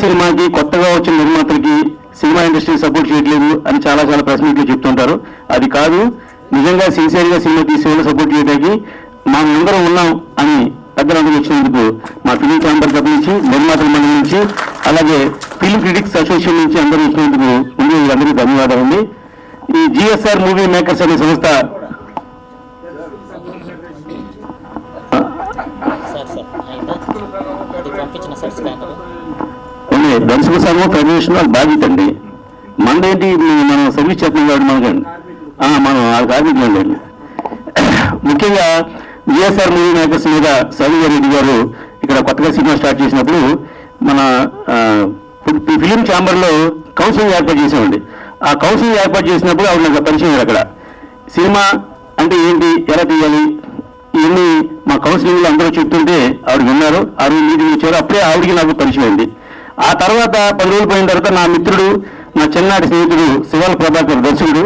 సినిమాకి కొత్తగా వచ్చిన నిర్మాతలకి సినిమా ఇండస్ట్రీ సపోర్ట్ చేయట్లేదు అని చాలా ప్రెస్ మీట్లు చెప్తుంటారు. అది కాదు, నిజంగా సిన్సియర్గా సినిమా తీసేవాళ్ళు సపోర్ట్ చేయడానికి అందరం ఉన్నాం అని పెద్దలందరూ వచ్చినందుకు మా ఫిలిం ఛాంబర్ తరపు నుంచి, నిర్మాతల మండలి నుంచి, అలాగే ఫిల్మ్ క్రిటిక్స్ అసోసియేషన్ నుంచి అందరూ వచ్చినందుకు ముందు అందరికీ ధన్యవాదాలండి. ఈ జిఎస్ఆర్ మూవీ మేకర్స్ అనే సంస్థ దర్శక సంఘం ప్రవేశం బాధ్యత అండి. మనదేంటి, మనం సర్వీస్ చేస్తున్నాం కాబట్టి మనకండి మనం ఆ కార్మికులండి. ముఖ్యంగా జిఎస్ఆర్ మూవీ మేకర్స్ మీద శైలజారెడ్డి గారు ఇక్కడ కొత్తగా సినిమా స్టార్ట్ చేసినప్పుడు మన ఫిలిం ఛాంబర్లో కౌన్సిలింగ్ ఏర్పాటు చేసామండి. ఆ కౌన్సిలింగ్ ఏర్పాటు చేసినప్పుడు ఆవిడ నాకు పరిచయం అక్కడ సినిమా అంటే ఏంటి, ఎలా తీయాలి, ఇవన్నీ మా కౌన్సిలింగ్లో అందరూ చెప్తుంటే ఆవిడ విన్నారు. ఆ రోజు మీటింగ్ ఇచ్చారు. అప్పుడే ఆవిడికి నాకు పరిచయం అయింది. ఆ తర్వాత 10 రోజులు పోయిన తర్వాత నా మిత్రుడు, నా చిన్ననాటి స్నేహితుడు శివాల ప్రభాకర్ దర్శకుడు,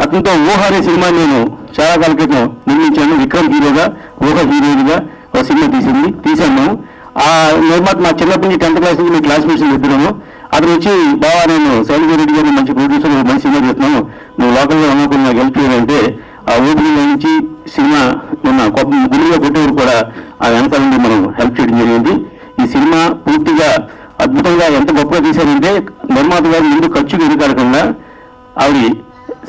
అతనితో ఊహ అనే సినిమా నేను చాలా కాల క్రితం నిర్మించాను. విక్రమ్ హీరోగా, ఊహ హీరోయిన్గా ఒక సినిమా తీశాను. ఆ నిర్మాత మా చిన్నప్పటి నుంచి 10th క్లాస్ నుంచి మీ క్లాస్మేట్స్ చెప్పినాము. అతను వచ్చి బావా, నేను శైలజారెడ్డి గారిని మంచి ప్రొడ్యూసర్, మంచి సినిమా చేస్తున్నాను, నువ్వు లోకల్గా ఉన్నప్పుడు నాకు హెల్ప్ చేయాలంటే ఆ ఓపెనింగ్ నుంచి సినిమా మొన్న గుడిగా కొట్టేవారు కూడా ఆ వెనకాల నుండి మనం హెల్ప్ చేయడం జరిగింది. ఈ సినిమా పూర్తిగా అద్భుతంగా ఎంత గొప్పగా తీశారంటే నిర్మాత గారు ముందు ఖర్చుకు ఎదుకాడకుండా ఆవిడ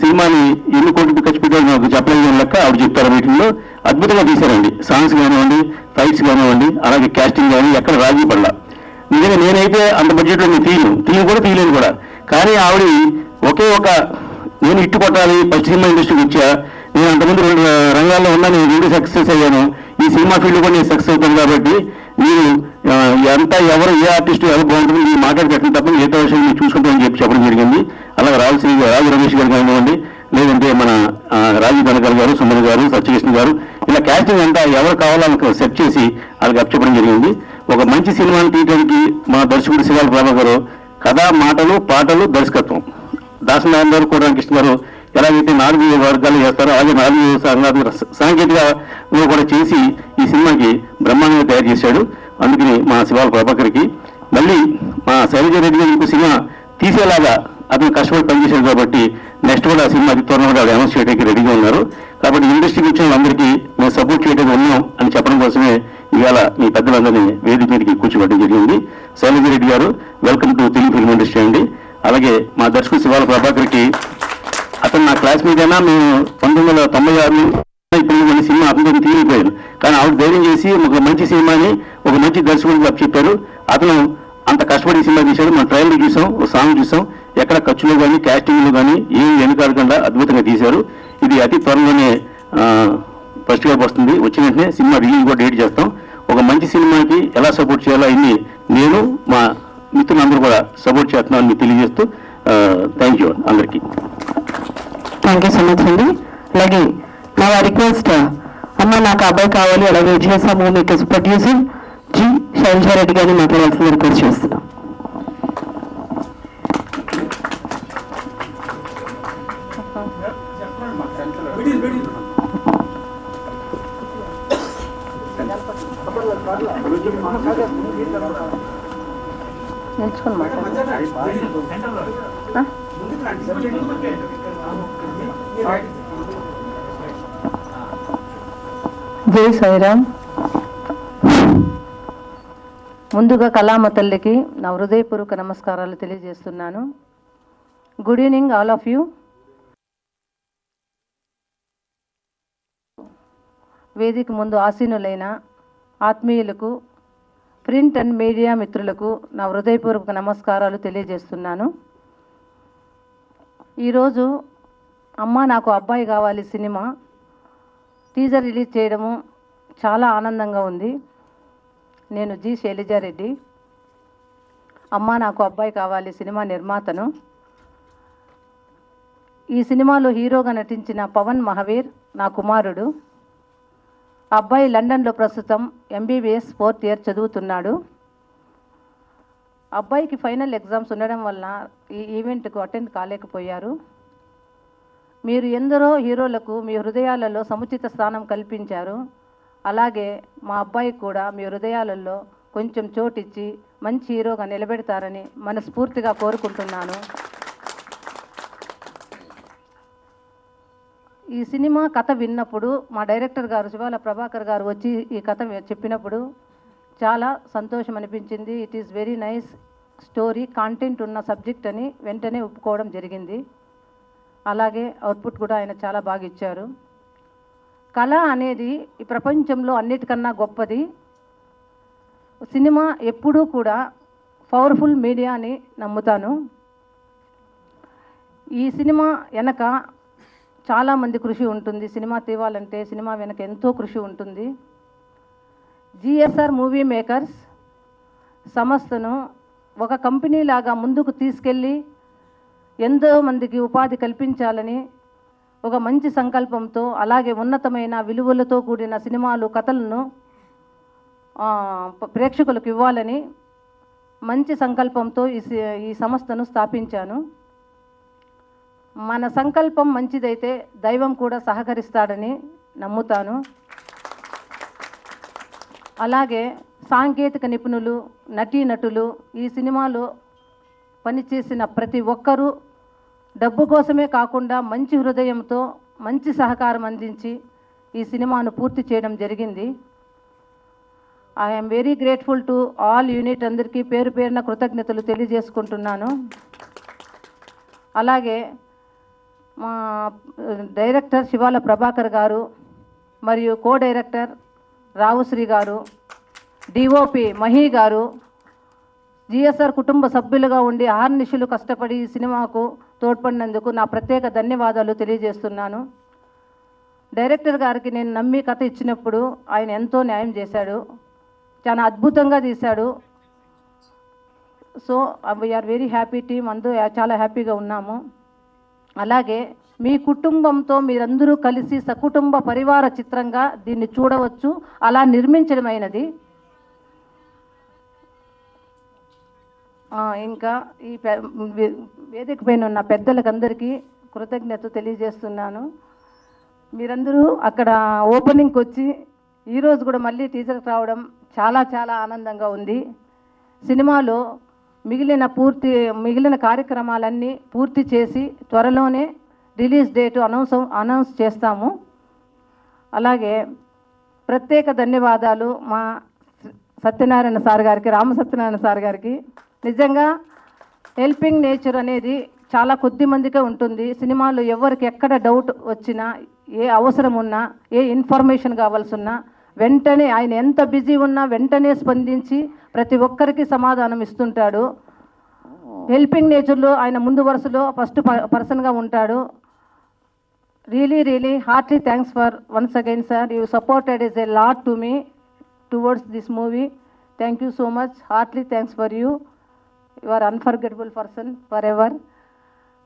సినిమాని ఎన్ని కోట్లు ఖర్చు పెట్టారు నాకు చెప్పలేదు లెక్క ఆవిడ చెప్తారు. మీటింగ్లో అద్భుతంగా తీశారండి. సాంగ్స్ కానివ్వండి, ఫైట్స్ కానివ్వండి, అలాగే క్యాస్టింగ్ కానీ ఎక్కడ రాజీ పడలా. నిజంగా నేనైతే అంత బడ్జెట్లో నేను తీయలేను కూడా. కానీ ఆవిడ ఒకే ఒక నేను ఇట్టు కొట్టాలి, ఫస్ట్ సినిమా ఇండస్ట్రీకి వచ్చా, నేను అంతకుముందు 2 రంగాల్లో ఉన్నా, నేను 2 సక్సెస్ అయ్యాను, ఈ సినిమా ఫీల్డ్ కూడా నేను సక్సెస్ అవుతాను కాబట్టి మీరు అంతా ఎవరు ఏ ఆర్టిస్ట్ ఎవరు బాగుంటుంది మీరు మాట్లాడుకెట్టడం తప్ప ఏ విషయం మీరు చూసుకుంటామని చెప్పడం జరిగింది. అలాగే రాజు రమేష్ గారు కానివ్వండి, లేదంటే మన రాజీవ్ ధనకర్ గారు, సుమన్ గారు, సత్యకృష్ణ గారు, ఇలా క్యాస్టింగ్ అంతా ఎవరు కావాలో సెట్ చేసి వాళ్ళకి అప్పచెప్పడం జరిగింది. ఒక మంచి సినిమాని తీయడానికి మా దర్శకుడు శివాల ప్రభాకర్ గారు కథ, మాటలు, పాటలు, దర్శకత్వం, దాసనారాయణ గారు, కోటరామకృష్ణ గారు ఎలాగైతే 4 వర్గాలు చేస్తారో అలాగే 4 సాంకేతిక కూడా చేసి ఈ సినిమాకి బ్రహ్మాండంగా తయారు చేశాడు. అందుకని మా శివాల ప్రభాకర్కి మళ్ళీ మా శైలజారెడ్డి గారు ఇంకో సినిమా తీసేలాగా అతను కష్టపడి పనిచేశాడు కాబట్టి నెక్స్ట్ కూడా ఆ సినిమా అతి త్వరలో కూడా అనౌన్స్ చేయడానికి రెడీగా ఉన్నారు. కాబట్టి ఇండస్ట్రీకి వచ్చిన వాళ్ళందరికీ మేము సపోర్ట్ చేయడానికి ఉన్నాం అని చెప్పడం కోసమే ఇవాళ మీ పెద్దలందరినీ వేదిక మీదకి కూర్చోబెట్టడం జరిగింది. శైలజారెడ్డి గారు, welcome to Telugu film industry అండి. అలాగే మా దర్శకుడు శివాల ప్రభాకర్కి, అతను నా క్లాస్మేట్ అయినా మేము 1996 ఇప్పుడు మన సినిమా అతను తీరిపోయాను. కానీ ఆవిడ ధైర్యం చేసి ఒక మంచి సినిమాని ఒక మంచి దర్శకుడికి చెప్పారు. అతను అంత కష్టపడి సినిమా తీశాడు. మనం ట్రైలర్ చూసాం, ఒక సాంగ్ చూసాం, ఎక్కడ ఖర్చులో కానీ క్యాస్టింగ్లో కానీ ఏం వెనుకాడకుండా అద్భుతంగా తీశారు. ఇది అతి త్వరలోనే ఫస్ట్ గా వస్తుంది. వచ్చిన వెంటనే సినిమా రిలీజ్ కూడా డేట్ చేస్తాం. ఒక మంచి సినిమాకి ఎలా సపోర్ట్ చేయాలో ఇన్ని నేను మా మిత్రులందరూ కూడా సపోర్ట్ చేస్తున్నామని తెలియజేస్తూ థ్యాంక్ యూ అందరికీ. థ్యాంక్ యూ సో మచ్ అండి. అలాగే నా రిక్వెస్ట్, అమ్మ నాకు అబ్బాయి కావాలి, అలాగే GSR movie makers producer G Sailaja Reddy గారిని మాట్లాడాల్సిన రిక్వెస్ట్ చేస్తున్నాం. నేర్చుకుని జై సాయిరామ్. ముందుగా కళామ తల్లికి నా హృదయపూర్వక నమస్కారాలు తెలియజేస్తున్నాను. Good evening all of you. వేదిక ముందు ఆసీనులైన ఆత్మీయులకు, ప్రింట్ అండ్ మీడియా మిత్రులకు నా హృదయపూర్వక నమస్కారాలు తెలియజేస్తున్నాను. ఈరోజు అమ్మ నాకు అబ్బాయి కావాలి సినిమా టీజర్ రిలీజ్ చేయడము చాలా ఆనందంగా ఉంది. నేను జి శైలజారెడ్డి, అమ్మ నాకు అబ్బాయి కావాలి సినిమా నిర్మాతను. ఈ సినిమాలో హీరోగా నటించిన పవన్ మహావీర్ నా కుమారుడు. అబ్బాయి లండన్లో ప్రస్తుతం MBBS 4th ఇయర్ చదువుతున్నాడు. అబ్బాయికి ఫైనల్ ఎగ్జామ్స్ ఉండడం వల్ల ఈ ఈవెంట్కు అటెండ్ కాలేకపోయారు. మీరు ఎందరో హీరోలకు మీ హృదయాలలో సముచిత స్థానం కల్పించారు. అలాగే మా అబ్బాయికి కూడా మీ హృదయాలలో కొంచెం చోటిచ్చి మంచి హీరోగా నిలబెడతారని మనస్ఫూర్తిగా కోరుకుంటున్నాను. ఈ సినిమా కథ విన్నప్పుడు మా డైరెక్టర్ గారు శివాల ప్రభాకర్ గారు వచ్చి ఈ కథ చెప్పినప్పుడు చాలా సంతోషం అనిపించింది. It is very nice story, content ఉన్న సబ్జెక్ట్ అని వెంటనే ఒప్పుకోవడం జరిగింది. అలాగే అవుట్పుట్ కూడా ఆయన చాలా బాగా ఇచ్చారు. కళ అనేది ఈ ప్రపంచంలో అన్నిటికన్నా గొప్పది. సినిమా ఎప్పుడూ కూడా పవర్ఫుల్ మీడియా అని నమ్ముతాను. ఈ సినిమా వెనక చాలామంది కృషి ఉంటుంది. సినిమా తీవాలంటే సినిమా వెనక ఎంతో కృషి ఉంటుంది. జిఎస్ఆర్ మూవీ మేకర్స్ సంస్థను ఒక కంపెనీ లాగా ముందుకు తీసుకెళ్ళి ఎంతో మందికి ఉపాధి కల్పించాలని ఒక మంచి సంకల్పంతో, అలాగే ఉన్నతమైన విలువలతో కూడిన సినిమాలు కథలను ప్రేక్షకులకు ఇవ్వాలని మంచి సంకల్పంతో ఈ సంస్థను స్థాపించాను. మన సంకల్పం మంచిదైతే దైవం కూడా సహకరిస్తాడని నమ్ముతాను. అలాగే సాంకేతిక నిపుణులు, నటీనటులు ఈ సినిమాలో పనిచేసిన ప్రతి ఒక్కరూ డబ్బు కోసమే కాకుండా మంచి హృదయంతో మంచి సహకారం అందించి ఈ సినిమాను పూర్తి చేయడం జరిగింది. I'm very grateful to all unit అందరికీ పేరు పేరున కృతజ్ఞతలు తెలియజేసుకుంటున్నాను. అలాగే మా డైరెక్టర్ శివాల ప్రభాకర్ గారు మరియు కో డైరెక్టర్ రావుశ్రీ గారు, డిఓపి మహి గారు, జిఎస్ఆర్ కుటుంబ సభ్యులుగా ఉండి ఆర్నిషులు కష్టపడి ఈ సినిమాకు తోడ్పడినందుకు నా ప్రత్యేక ధన్యవాదాలు తెలియజేస్తున్నాను. డైరెక్టర్ గారికి నేను నమ్మి కథ ఇచ్చినప్పుడు ఆయన ఎంతో న్యాయం చేశాడు, చాలా అద్భుతంగా తీశాడు. So we are very happy team, అందరూ చాలా హ్యాపీగా ఉన్నాము. అలాగే మీ కుటుంబంతో మీరందరూ కలిసి సకుటుంబ పరివార చిత్రంగా దీన్ని చూడవచ్చు, అలా నిర్మించడమైనది. ఇంకా ఈ వేదిక పైన ఉన్న పెద్దలకందరికీ కృతజ్ఞత తెలియజేస్తున్నాను. మీరందరూ అక్కడ ఓపెనింగ్కి వచ్చి ఈరోజు కూడా మళ్ళీ టీజర్కి రావడం చాలా చాలా ఆనందంగా ఉంది. సినిమాలో మిగిలిన కార్యక్రమాలన్నీ పూర్తి చేసి త్వరలోనే రిలీజ్ డేటు అనౌన్స్ చేస్తాము. అలాగే ప్రత్యేక ధన్యవాదాలు మా సత్యనారాయణ సార్ గారికి, రామ సత్యనారాయణ సార్ గారికి. నిజంగా హెల్పింగ్ నేచర్ అనేది చాలా కొద్ది మందికే ఉంటుంది. సినిమాలో ఎవరికి ఎక్కడ డౌట్ వచ్చినా, ఏ అవసరం ఉన్నా, ఏ ఇన్ఫర్మేషన్ కావాల్సి ఉన్నా వెంటనే ఆయన ఎంత బిజీ ఉన్నా వెంటనే స్పందించి ప్రతి ఒక్కరికి సమాధానం ఇస్తుంటాడు. హెల్పింగ్ నేచర్లో ఆయన ముందు వరుసలో ఫస్ట్ పర్సన్గా ఉంటాడు. Really heartly thanks for once again sir. You supported is a lot to me towards this movie. Thank you so much. Heartly thanks for you. You are unforgettable person for ever.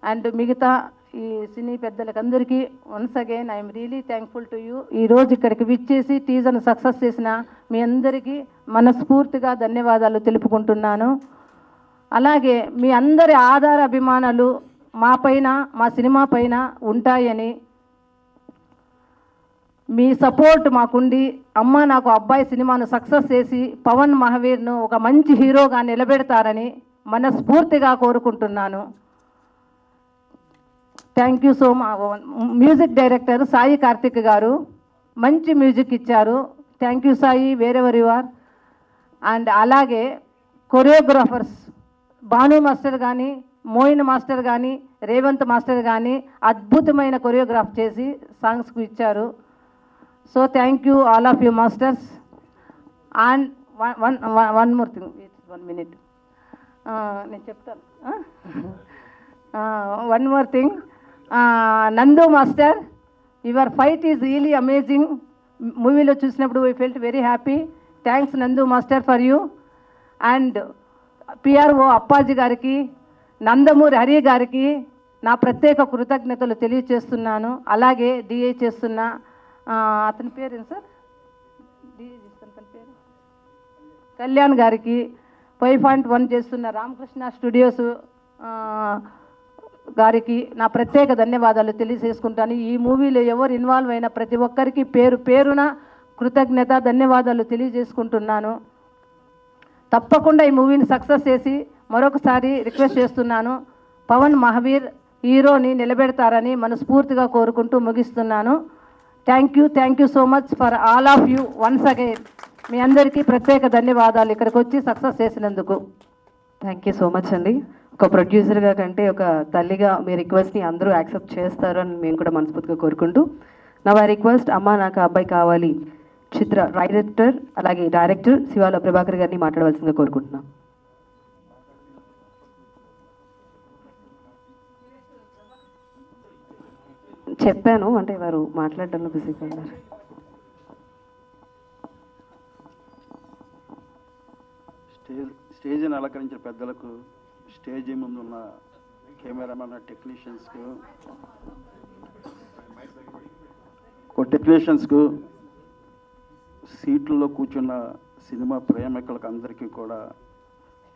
And మిగతా ఈ cine పెద్దలకందరికీ once again I'm really thankful to you. ఈరోజు ఇక్కడికి విచ్చేసి టీజర్ను success చేసిన మీ అందరికీ మనస్ఫూర్తిగా ధన్యవాదాలు తెలుపుకుంటున్నాను. అలాగే మీ అందరి ఆధార అభిమానాలు మా పైన, మా సినిమా పైన ఉంటాయని, మీ సపోర్ట్ మాకుండి అమ్మ నాకు అబ్బాయి సినిమాను సక్సెస్ చేసి పవన్ మహావీర్ను ఒక మంచి హీరోగా నిలబెడతారని మనస్ఫూర్తిగా కోరుకుంటున్నాను. Thank you so much. Music director Sai Karthik గారు మంచి మ్యూజిక్ ఇచ్చారు. Thank you Sai, wherever you are. And అలాగే కొరియోగ్రాఫర్స్ భాను మాస్టర్ కానీ, మోయిన్ మాస్టర్ కానీ, రేవంత్ మాస్టర్ కానీ అద్భుతమైన కొరియోగ్రాఫ్ చేసి సాంగ్స్కు ఇచ్చారు. So thank you all of you masters. And one more thing, 1 minute నేను చెప్తాను. One more thing, Nandu master, your fight is really amazing. మూవీలో చూసినప్పుడు we felt very happy. Thanks నందు master for you. And PRO Appaji గారికి, నందమూరి హరి గారికి నా ప్రత్యేక కృతజ్ఞతలు తెలియచేస్తున్నాను. అలాగే డిఏ చేస్తున్న అతని పేరేం సార్, అతని పేరు కళ్యాణ్ గారికి, 5.1 చేస్తున్న రామకృష్ణ స్టూడియోస్ గారికి నా ప్రత్యేక ధన్యవాదాలు తెలియజేసుకుంటాను. ఈ మూవీలో ఎవరు ఇన్వాల్వ్ అయిన ప్రతి ఒక్కరికి పేరు పేరున కృతజ్ఞత ధన్యవాదాలు తెలియజేసుకుంటున్నాను. తప్పకుండా ఈ మూవీని సక్సెస్ చేసి మరొకసారి రిక్వెస్ట్ చేస్తున్నాను, పవన్ మహావీర్ హీరోని నిలబెడతారని మనస్ఫూర్తిగా కోరుకుంటూ ముగిస్తున్నాను. Thank you so much for all of you once again. మీ అందరికీ ప్రత్యేక ధన్యవాదాలు ఇక్కడికి వచ్చి సక్సెస్ చేసినందుకు. థ్యాంక్ యూ సో మచ్ అండి. ఒక ప్రొడ్యూసర్గా కంటే ఒక తల్లిగా మీ రిక్వెస్ట్ని అందరూ యాక్సెప్ట్ చేస్తారని మేము కూడా మనస్ఫూర్తిగా కోరుకుంటూ, నా రిక్వెస్ట్ అమ్మ నాకు అబ్బాయి కావాలి చిత్ర రైటర్ అలాగే డైరెక్టర్ శివాల ప్రభాకర్ గారిని మాట్లాడవలసిందిగా కోరుకుంటున్నాం. చెప్పాను అంటే వారు మాట్లాడడంలో బిజీగా ఉన్నారు. స్టేజ్ని అలంకరించిన పెద్దలకు, స్టేజ్ ముందున్న కెమెరామెన్ టెక్నీషియన్స్కు, సీట్లలో కూర్చున్న సినిమా ప్రేమికులకు అందరికీ కూడా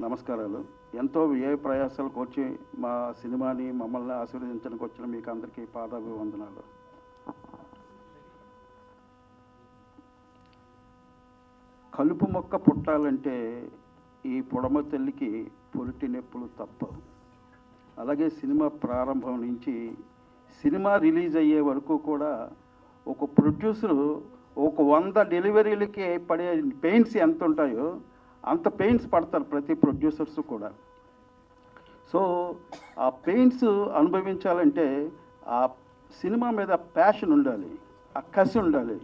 నమస్కారాలు. ఎంతో వ్యయ ప్రయాసాలకు వచ్చి మా సినిమాని మమ్మల్ని ఆశీర్వదించడానికి వచ్చిన మీకు అందరికీ పాదాభివందనాలు. కలుపు మొక్క పుట్టాలంటే ఈ పొడమ తల్లికి పొరిటి నొప్పులు తప్పవు. అలాగే సినిమా ప్రారంభం నుంచి సినిమా రిలీజ్ అయ్యే వరకు కూడా ఒక ప్రొడ్యూసరు ఒక 100 డెలివరీలకి పడే పెయిన్స్ ఎంత ఉంటాయో అంత పెయిన్స్ పడతారు ప్రతి ప్రొడ్యూసర్స్ కూడా. సో ఆ పెయిన్స్ అనుభవించాలంటే ఆ సినిమా మీద ప్యాషన్ ఉండాలి, ఆ కసి ఉండాలి.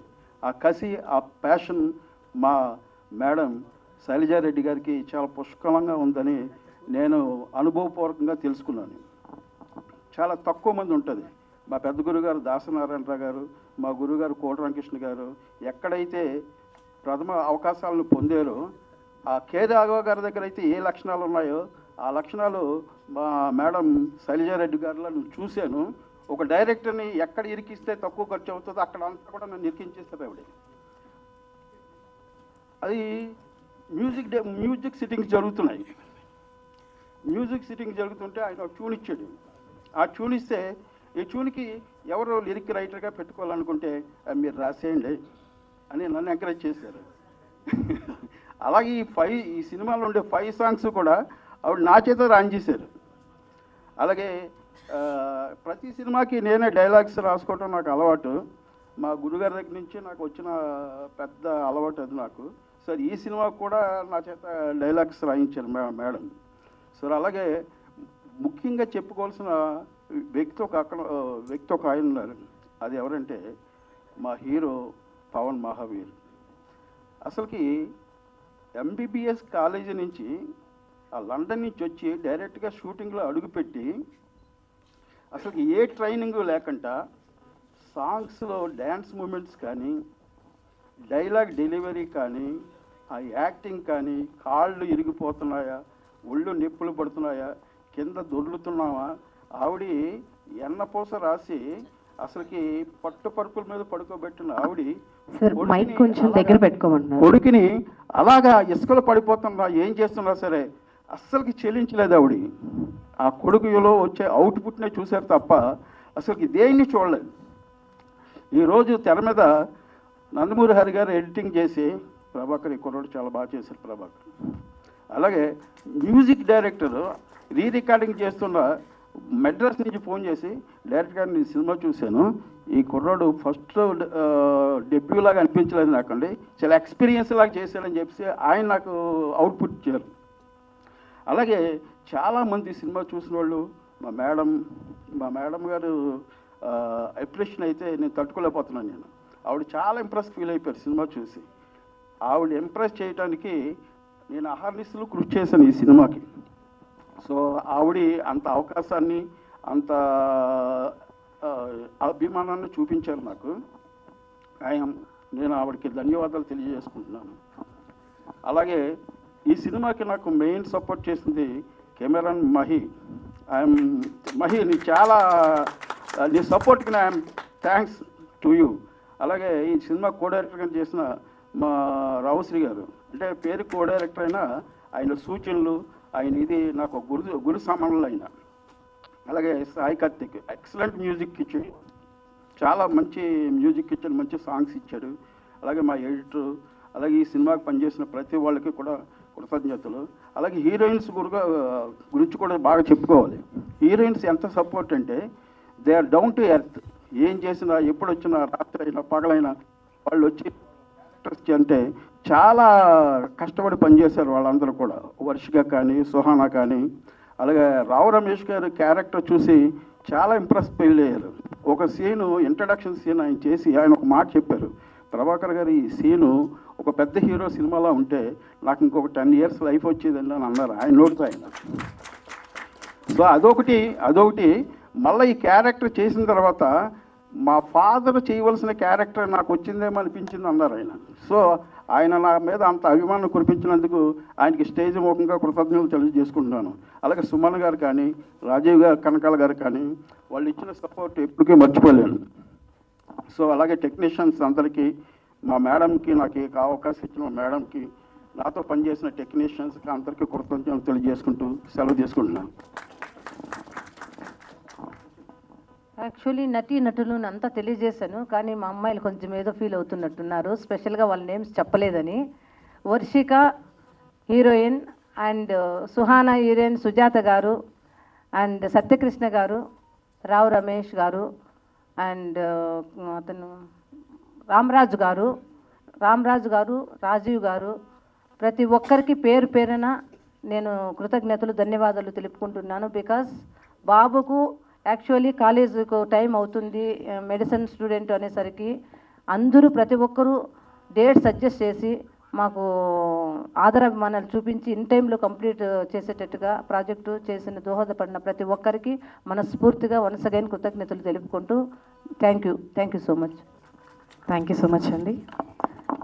ఆ కసి, ఆ ప్యాషన్ మా మేడం శైలజారెడ్డి గారికి చాలా పుష్కలంగా ఉందని నేను అనుభవపూర్వకంగా తెలుసుకున్నాను. చాలా తక్కువ మంది ఉంటుంది. మా పెద్ద గురుగారు దాసనారాయణరావు గారు, మా గురుగారు కోటరామకృష్ణ గారు ఎక్కడైతే ప్రథమ అవకాశాలను పొందారో ఆ కే రాఘవ గారి దగ్గర అయితే ఏ లక్షణాలు ఉన్నాయో ఆ లక్షణాలు మా మేడం శైలజారెడ్డి గారిలో నేను చూశాను. ఒక డైరెక్టర్ని ఎక్కడ ఇరికిస్తే తక్కువ ఖర్చు అవుతుందో అక్కడ అంతా కూడా నన్ను ఇరికించేస్తారు ఆవిడ. అది మ్యూజిక్ సిట్టింగ్స్ జరుగుతున్నాయి. మ్యూజిక్ సిట్టింగ్ జరుగుతుంటే ఆయన ట్యూన్ ఇచ్చాడు. ఆ ట్యూన్ ఇస్తే ఈ ట్యూన్కి ఎవరో లిరిక్ రైటర్గా పెట్టుకోవాలనుకుంటే మీరు రాసేయండి అని నన్ను ఎంకరేజ్ చేశారు. అలాగే ఈ సినిమాలో ఉండే 5 సాంగ్స్ కూడా ఆవిడ నా చేత రాన్ చేశారు. అలాగే ప్రతి సినిమాకి నేనే డైలాగ్స్ రాసుకోవటం నాకు అలవాటు. మా గురుగారి దగ్గర నుంచి నాకు వచ్చిన పెద్ద అలవాటు అది నాకు. సార్ ఈ సినిమా కూడా నా చేత డైలాగ్స్ రాయించారు మేడం. సార్ అలాగే ముఖ్యంగా చెప్పుకోవాల్సిన వ్యక్తి ఒక ఆయన ఉన్నారు. అది ఎవరంటే మా హీరో పవన్ మహావీర్. అసలుకి ఎంబీబీఎస్ కాలేజీ నుంచి ఆ లండన్ నుంచి వచ్చి డైరెక్ట్గా షూటింగ్లో అడుగుపెట్టి అసలు ఏ ట్రైనింగ్ లేకుండా సాంగ్స్లో డ్యాన్స్ మూమెంట్స్ కానీ, డైలాగ్ డెలివరీ కానీ, ఆ యాక్టింగ్ కానీ, కాళ్ళు ఇరిగిపోతున్నాయా, ఒళ్ళు నొప్పులు పడుతున్నాయా, కింద దొర్లుతున్నావా, ఆవిడ ఎన్నపూస రాసి అసలుకి పట్టు పరుపుల మీద పడుకోబెట్టిన ఆవిడ కొడుకుని అలాగా ఇసుకలు పడిపోతున్నా ఏం చేస్తున్నా సరే అస్సలకి చెల్లించలేదు ఆవిడ. ఆ కొడుకులో వచ్చే అవుట్పుట్నే చూశారు తప్ప అసలుకి దేన్ని చూడలేదు. ఈరోజు తెర మీద నందమూరి హరి గారు ఎడిటింగ్ చేసి ప్రభాకర్, ఈ కుర్రోడు చాలా బాగా చేశారు ప్రభాకర్. అలాగే మ్యూజిక్ డైరెక్టర్ రికార్డింగ్ చేస్తున్న మెడ్రాస్ నుంచి ఫోన్ చేసి డైరెక్ట్గా నేను సినిమా చూశాను, ఈ కుర్రాడు ఫస్ట్ డెబ్యూ లాగా అనిపించలేదు నాకండి, చాలా ఎక్స్పీరియన్స్ లాగా చేశాడని చెప్పి ఆయన నాకు అవుట్పుట్ ఇచ్చారు. అలాగే చాలామంది సినిమా చూసిన వాళ్ళు మా మేడం గారు ఎప్రెషన్ అయితే నేను తట్టుకోలేకపోతున్నాను. ఆవిడ చాలా ఇంప్రెస్ ఫీల్ అయిపోయారు సినిమా చూసి. ఆవిడ ఇంప్రెస్ చేయడానికి నేను అహర్నిశలు కృషి చేశాను ఈ సినిమాకి. సో ఆవిడ అంత అవకాశాన్ని, అంత అభిమానాన్ని చూపించారు నాకు. నేను ఆవిడకి ధన్యవాదాలు తెలియజేసుకుంటున్నాను. అలాగే ఈ సినిమాకి నాకు మెయిన్ సపోర్ట్ చేసింది కెమెరాన్ మహి నీ చాలా నీ సపోర్ట్కి ఐఎమ్ థ్యాంక్స్ టు యూ. అలాగే ఈ సినిమా కో డైరెక్టర్గా చేసిన మా రావుశ్రీ గారు, అంటే పేరు కో డైరెక్టర్ అయినా ఆయన సూచనలు, ఆయన ఇది నాకు గురు సమానులు అయిన. అలాగే సాయి కార్తిక్ ఎక్సలెంట్ మ్యూజిక్ ఇచ్చాడు, చాలా మంచి మ్యూజిక్ ఇచ్చాడు, మంచి సాంగ్స్ ఇచ్చాడు. అలాగే మా ఎడిటర్, అలాగే ఈ సినిమాకి పనిచేసిన ప్రతి వాళ్ళకి కూడా కృతజ్ఞతలు. అలాగే హీరోయిన్స్ గురించి కూడా బాగా చెప్పుకోవాలి. హీరోయిన్స్ ఎంత సపోర్ట్ అంటే they are down to earth. ఏం చేసినా, ఎప్పుడు వచ్చినా, రాత్రి అయినా పగలైనా వాళ్ళు వచ్చి అంటే చాలా కష్టపడి పనిచేశారు వాళ్ళందరూ కూడా. వర్షిక కానీ, సుహానా కానీ. అలాగే రావు రమేష్ గారి క్యారెక్టర్ చూసి చాలా ఇంప్రెస్ ఫీల్ అయ్యారు. ఒక సీను, ఇంట్రడక్షన్ సీన్ ఆయన చేసి ఆయన ఒక మాట చెప్పారు, ప్రభాకర్ గారు ఈ సీను ఒక పెద్ద హీరో సినిమాలో ఉంటే నాకు ఇంకొక 10 years లైఫ్ వచ్చేదండి అని అన్నారు ఆయన నోటితో ఆయన. సో అదొకటి మళ్ళీ ఈ క్యారెక్టర్ చేసిన తర్వాత మా ఫాదర్ చేయవలసిన క్యారెక్టర్ నాకు వచ్చిందేమో అనిపించింది అన్నారు ఆయన. సో ఆయన నా మీద అంత అభిమానం కురిపించినందుకు ఆయనకి స్టేజ్ ముఖంగా కృతజ్ఞతలు తెలియజేసుకుంటున్నాను. అలాగే సుమన్ గారు కానీ, రాజీవ్ గారు, కనకాల గారు కానీ వాళ్ళు ఇచ్చిన సపోర్ట్ ఎప్పటికీ మర్చిపోలేను. సో అలాగే టెక్నీషియన్స్ అందరికీ, మా మేడంకి, నాకు ఈ అవకాశం ఇచ్చిన మా మేడంకి, నాతో పనిచేసిన టెక్నీషియన్స్కి అందరికీ కృతజ్ఞతలు తెలియజేసుకుంటూ సెలవు తీసుకుంటున్నాను. యాక్చువల్లీ నటులను అంతా తెలియజేశాను, కానీ మా అమ్మాయిలు కొంచెం ఏదో ఫీల్ అవుతున్నట్టున్నారు. స్పెషల్గా వాళ్ళ నేమ్స్ చెప్పలేదని. Varshika heroine and Suhana heroine Sujatha garu and Satyakrishna గారు, రావు రమేష్ గారు అండ్ అతను రామరాజు గారు, రాజీవ్ గారు, ప్రతి ఒక్కరికి పేరు పేరున నేను కృతజ్ఞతలు, ధన్యవాదాలు తెలుపుకుంటున్నాను. బికాస్ బాబుకు యాక్చువల్లీ కాలేజీకు టైం అవుతుంది, మెడిసిన్ స్టూడెంట్ అనేసరికి అందరూ ప్రతి ఒక్కరూ డేట్స్ అడ్జస్ట్ చేసి మాకు ఆదరాభిమానాలు చూపించి ఇన్ టైంలో కంప్లీట్ చేసేటట్టుగా ప్రాజెక్టు చేసిన దోహదపడిన ప్రతి ఒక్కరికి మనస్ఫూర్తిగా వన్స్ అగైన్ కృతజ్ఞతలు తెలుపుకుంటూ thank you so much. Thank you so much అండి.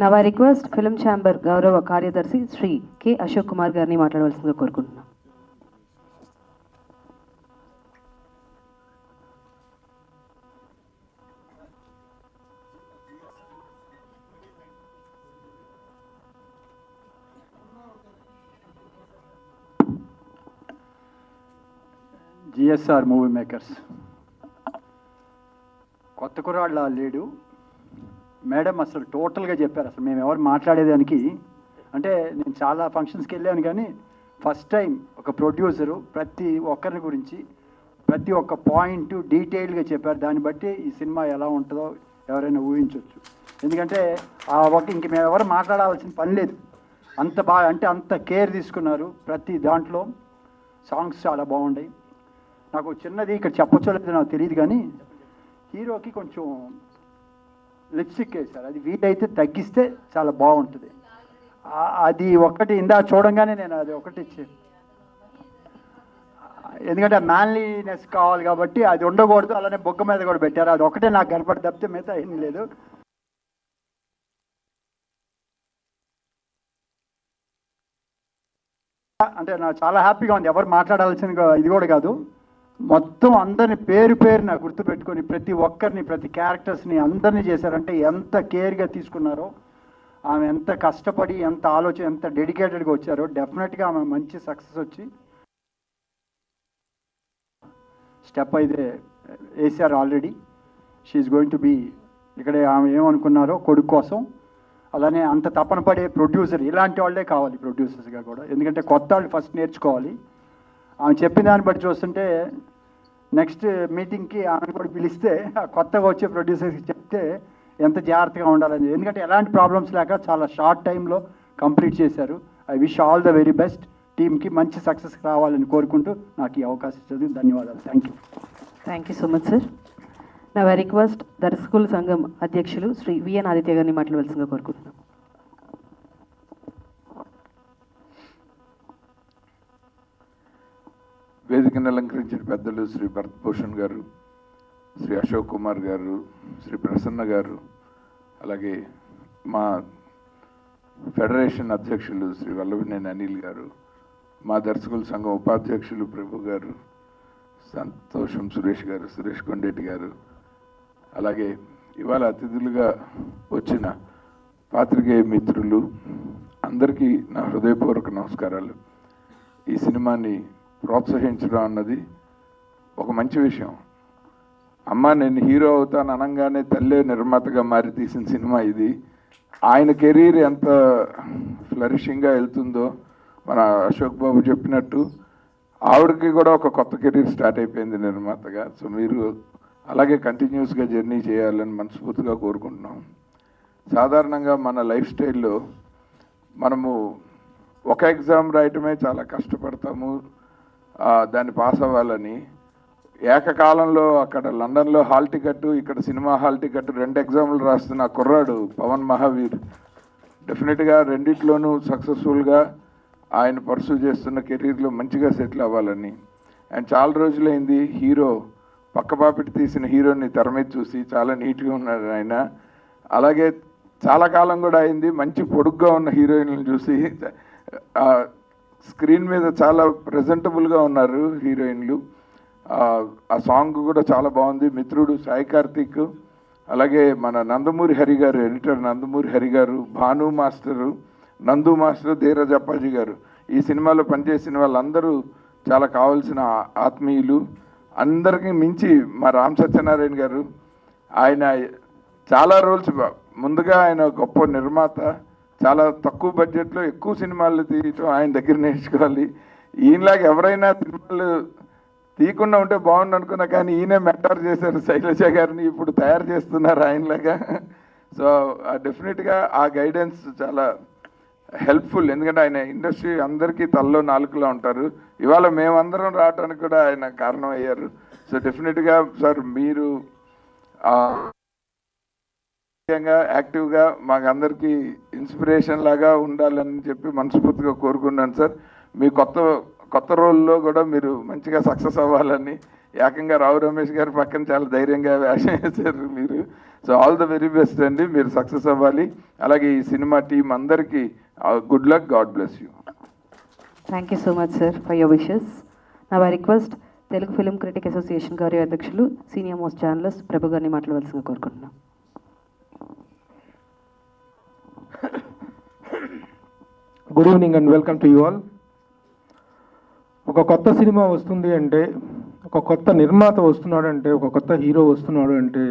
నా వారి రిక్వెస్ట్ ఫిల్మ్ ఛాంబర్ గౌరవ కార్యదర్శి శ్రీ కె అశోక్ కుమార్ గారిని మాట్లాడవలసిందిగా కోరుకుంటున్నాను. జిఎస్ఆర్ మూవీ మేకర్స్ కొత్త కుర్రాళ్ళ లేడు మేడం, అసలు టోటల్గా చెప్పారు. అసలు మేము ఎవరు మాట్లాడేదానికి అంటే నేను చాలా ఫంక్షన్స్కి వెళ్ళాను, కానీ ఫస్ట్ టైం ఒక ప్రొడ్యూసరు ప్రతి ఒక్కరి గురించి ప్రతి ఒక్క పాయింట్ డీటెయిల్గా చెప్పారు. దాన్ని బట్టి ఈ సినిమా ఎలా ఉంటుందో ఎవరైనా ఊహించవచ్చు. ఎందుకంటే ఇంక మేము ఎవరు మాట్లాడాల్సిన పని లేదు, అంత బాగా అంటే అంత కేర్ తీసుకున్నారు. ప్రతి దాంట్లో సాంగ్స్ చాలా బాగున్నాయి. నాకు చిన్నది ఇక్కడ చెప్పచ్చో లేదో నాకు తెలియదు, కానీ హీరోకి కొంచెం లిప్స్టిక్ వేశారు, అది వీలైతే తగ్గిస్తే చాలా బాగుంటుంది. అది ఒకటి ఇందా చూడంగానే నేను అది ఒకటి ఇచ్చాను, ఎందుకంటే మ్యాన్లీనెస్ కావాలి కాబట్టి అది ఉండకూడదు. అలానే బొగ్గ మీద కూడా పెట్టారు, అది ఒకటే నాకు కనపడి తప్పితే మిగతా ఏం లేదు. అంటే నాకు చాలా హ్యాపీగా ఉంది. ఎవరు మాట్లాడాల్సిన ఇది కూడా కాదు, మొత్తం అందరిని పేరు పేరున గుర్తుపెట్టుకొని ప్రతి ఒక్కరిని, ప్రతి క్యారెక్టర్స్ని అందరినీ చేశారంటే ఎంత కేర్గా తీసుకున్నారో, ఆమె ఎంత కష్టపడి, ఎంత ఆలోచన, ఎంత డెడికేటెడ్గా వచ్చారో. డెఫినెట్గా ఆమె మంచి సక్సెస్ వచ్చి స్టెప్ అయితే వేసారు already. She's going to be ఇక్కడ ఆమె ఏమనుకున్నారో కొడుకు కోసం. అలానే అంత తపన పడే ప్రొడ్యూసర్, ఇలాంటి వాళ్ళే కావాలి ప్రొడ్యూసర్స్గా కూడా, ఎందుకంటే కొత్త వాళ్ళు ఫస్ట్ నేర్చుకోవాలి. ఆమె చెప్పిన దాన్ని బట్టి చూస్తుంటే నెక్స్ట్ మీటింగ్కి ఆమెను కూడా పిలిస్తే కొత్తగా వచ్చే ప్రొడ్యూసర్స్కి చెప్తే ఎంత జాగ్రత్తగా ఉండాలని, ఎందుకంటే ఎలాంటి ప్రాబ్లమ్స్ లేక చాలా షార్ట్ టైంలో కంప్లీట్ చేశారు. I wish all the very best. టీమ్కి మంచి సక్సెస్ రావాలని కోరుకుంటూ నాకు ఈ అవకాశం ఇచ్చేందుకు ధన్యవాదాలు. Thank you so much sir. నా వారి రిక్వెస్ట్ దర్శకుల సంఘం అధ్యక్షులు శ్రీ విఎన్ ఆదిత్య గారిని మాట్లాడవలసిందిగా కోరుకుంటున్నాను. వేదికను అలంకరించిన పెద్దలు శ్రీ భరత్ భూషణ్ గారు, శ్రీ అశోక్ కుమార్ గారు, శ్రీ ప్రసన్న గారు, అలాగే మా ఫెడరేషన్ అధ్యక్షులు శ్రీ వల్లభనేని అనిల్ గారు, మా దర్శకుల సంఘం ఉపాధ్యక్షులు ప్రభు గారు, సంతోషం సురేష్ గారు, సురేష్ కొండేటి గారు, అలాగే ఇవాళ అతిథులుగా వచ్చిన పాత్రికేయ మిత్రులు అందరికీ నా హృదయపూర్వక నమస్కారాలు. ఈ సినిమాని ప్రోత్సహించడం అన్నది ఒక మంచి విషయం. అమ్మ నేను హీరో అవుతాను అనగానే తల్లే నిర్మాతగా మారి తీసిన సినిమా ఇది. ఆయన కెరీర్ ఎంత ఫ్లరిషింగ్గా వెళ్తుందో మన అశోక్ బాబు చెప్పినట్టు ఆవిడకి కూడా ఒక కొత్త కెరీర్ స్టార్ట్ అయిపోయింది నిర్మాతగా. సో మీరు అలాగే కంటిన్యూస్గా జర్నీ చేయాలని మనస్ఫూర్తిగా కోరుకుంటున్నాం. సాధారణంగా మన లైఫ్ స్టైల్లో మనము ఒక ఎగ్జామ్ రాయటమే చాలా కష్టపడతాము, దాన్ని పాస్ అవ్వాలని. ఏకకాలంలో అక్కడ లండన్లో హాల్ టికెట్, ఇక్కడ సినిమా హాల్ టికెట్ 2 ఎగ్జామ్లు రాస్తున్న కుర్రాడు పవన్ మహావీర్ డెఫినెట్గా రెండిట్లోనూ సక్సెస్ఫుల్గా ఆయన పర్సూ చేస్తున్న కెరీర్లో మంచిగా సెటిల్ అవ్వాలని. అండ్ చాలా రోజులైంది హీరో పక్కపాపిటి తీసిన హీరోని తెర మీద చూసి, చాలా నీట్గా ఉన్నాడు ఆయన. అలాగే చాలా కాలం కూడా అయింది మంచి పొడుగ్గా ఉన్న హీరోయిన్లను చూసి. స్క్రీన్ మీద చాలా ప్రజెంటబుల్గా ఉన్నారు హీరోయిన్లు. ఆ సాంగ్ కూడా చాలా బాగుంది. మిత్రుడు సాయి కార్తిక్, అలాగే మన నందమూరి హరి గారు, ఎడిటర్ నందమూరి హరి గారు, భాను మాస్టరు, నందు మాస్టర్, ధీరజ్ అప్పాజీ గారు, ఈ సినిమాలో పనిచేసిన వాళ్ళందరూ చాలా కావాల్సిన ఆత్మీయులు. అందరికీ మించి మా రామ్ సత్యనారాయణ గారు, ఆయన చాలా రోల్స్, ముందుగా ఆయన గొప్ప నిర్మాత, చాలా తక్కువ బడ్జెట్లో ఎక్కువ సినిమాలు తీయటం ఆయన దగ్గర నేర్చుకోవాలి. ఈయనలాగా ఎవరైనా సినిమాలు తీయకుండా ఉంటే బాగుండు అనుకున్నా, కానీ ఈయనే మెంటర్ చేశారు శైలజ గారిని, ఇప్పుడు తయారు చేస్తున్నారు ఆయనలాగా. సో డెఫినెట్గా ఆ గైడెన్స్ చాలా హెల్ప్ఫుల్. ఎందుకంటే ఆయన ఇండస్ట్రీ అందరికీ తల్లో నాలుగులా ఉంటారు. ఇవాళ మేమందరం రావడానికి కూడా ఆయన కారణం అయ్యారు. సో డెఫినెట్గా సార్ మీరు యాక్టివ్గా మాకందరికీ ఇన్స్పిరేషన్ లాగా ఉండాలని చెప్పి మనస్ఫూర్తిగా కోరుకున్నాను సార్. మీ కొత్త రోల్లో కూడా మీరు మంచిగా సక్సెస్ అవ్వాలని. ఏకంగా రావు రమేష్ గారి పక్కన చాలా ధైర్యంగా వేషం వేశారు మీరు. So all the very best అండి, మీరు సక్సెస్ అవ్వాలి. అలాగే ఈ సినిమా టీం అందరికీ good luck, god bless you. Thank you so much sir for your wishes. నా request Telugu film critic association గారి అధ్యక్షులు, సీనియర్ మోస్ట్ జర్నలిస్ట్ ప్రభు గారిని మాట్లాడవలసిందిగా కోరుకుంటున్నాం. Good evening and welcome to you all. ఒక కొత్త సినిమా వస్తుంది అంటే, ఒక కొత్త నిర్మాత వస్తున్నాడు అంటే, ఒక కొత్త హీరో వస్తున్నాడు అంటే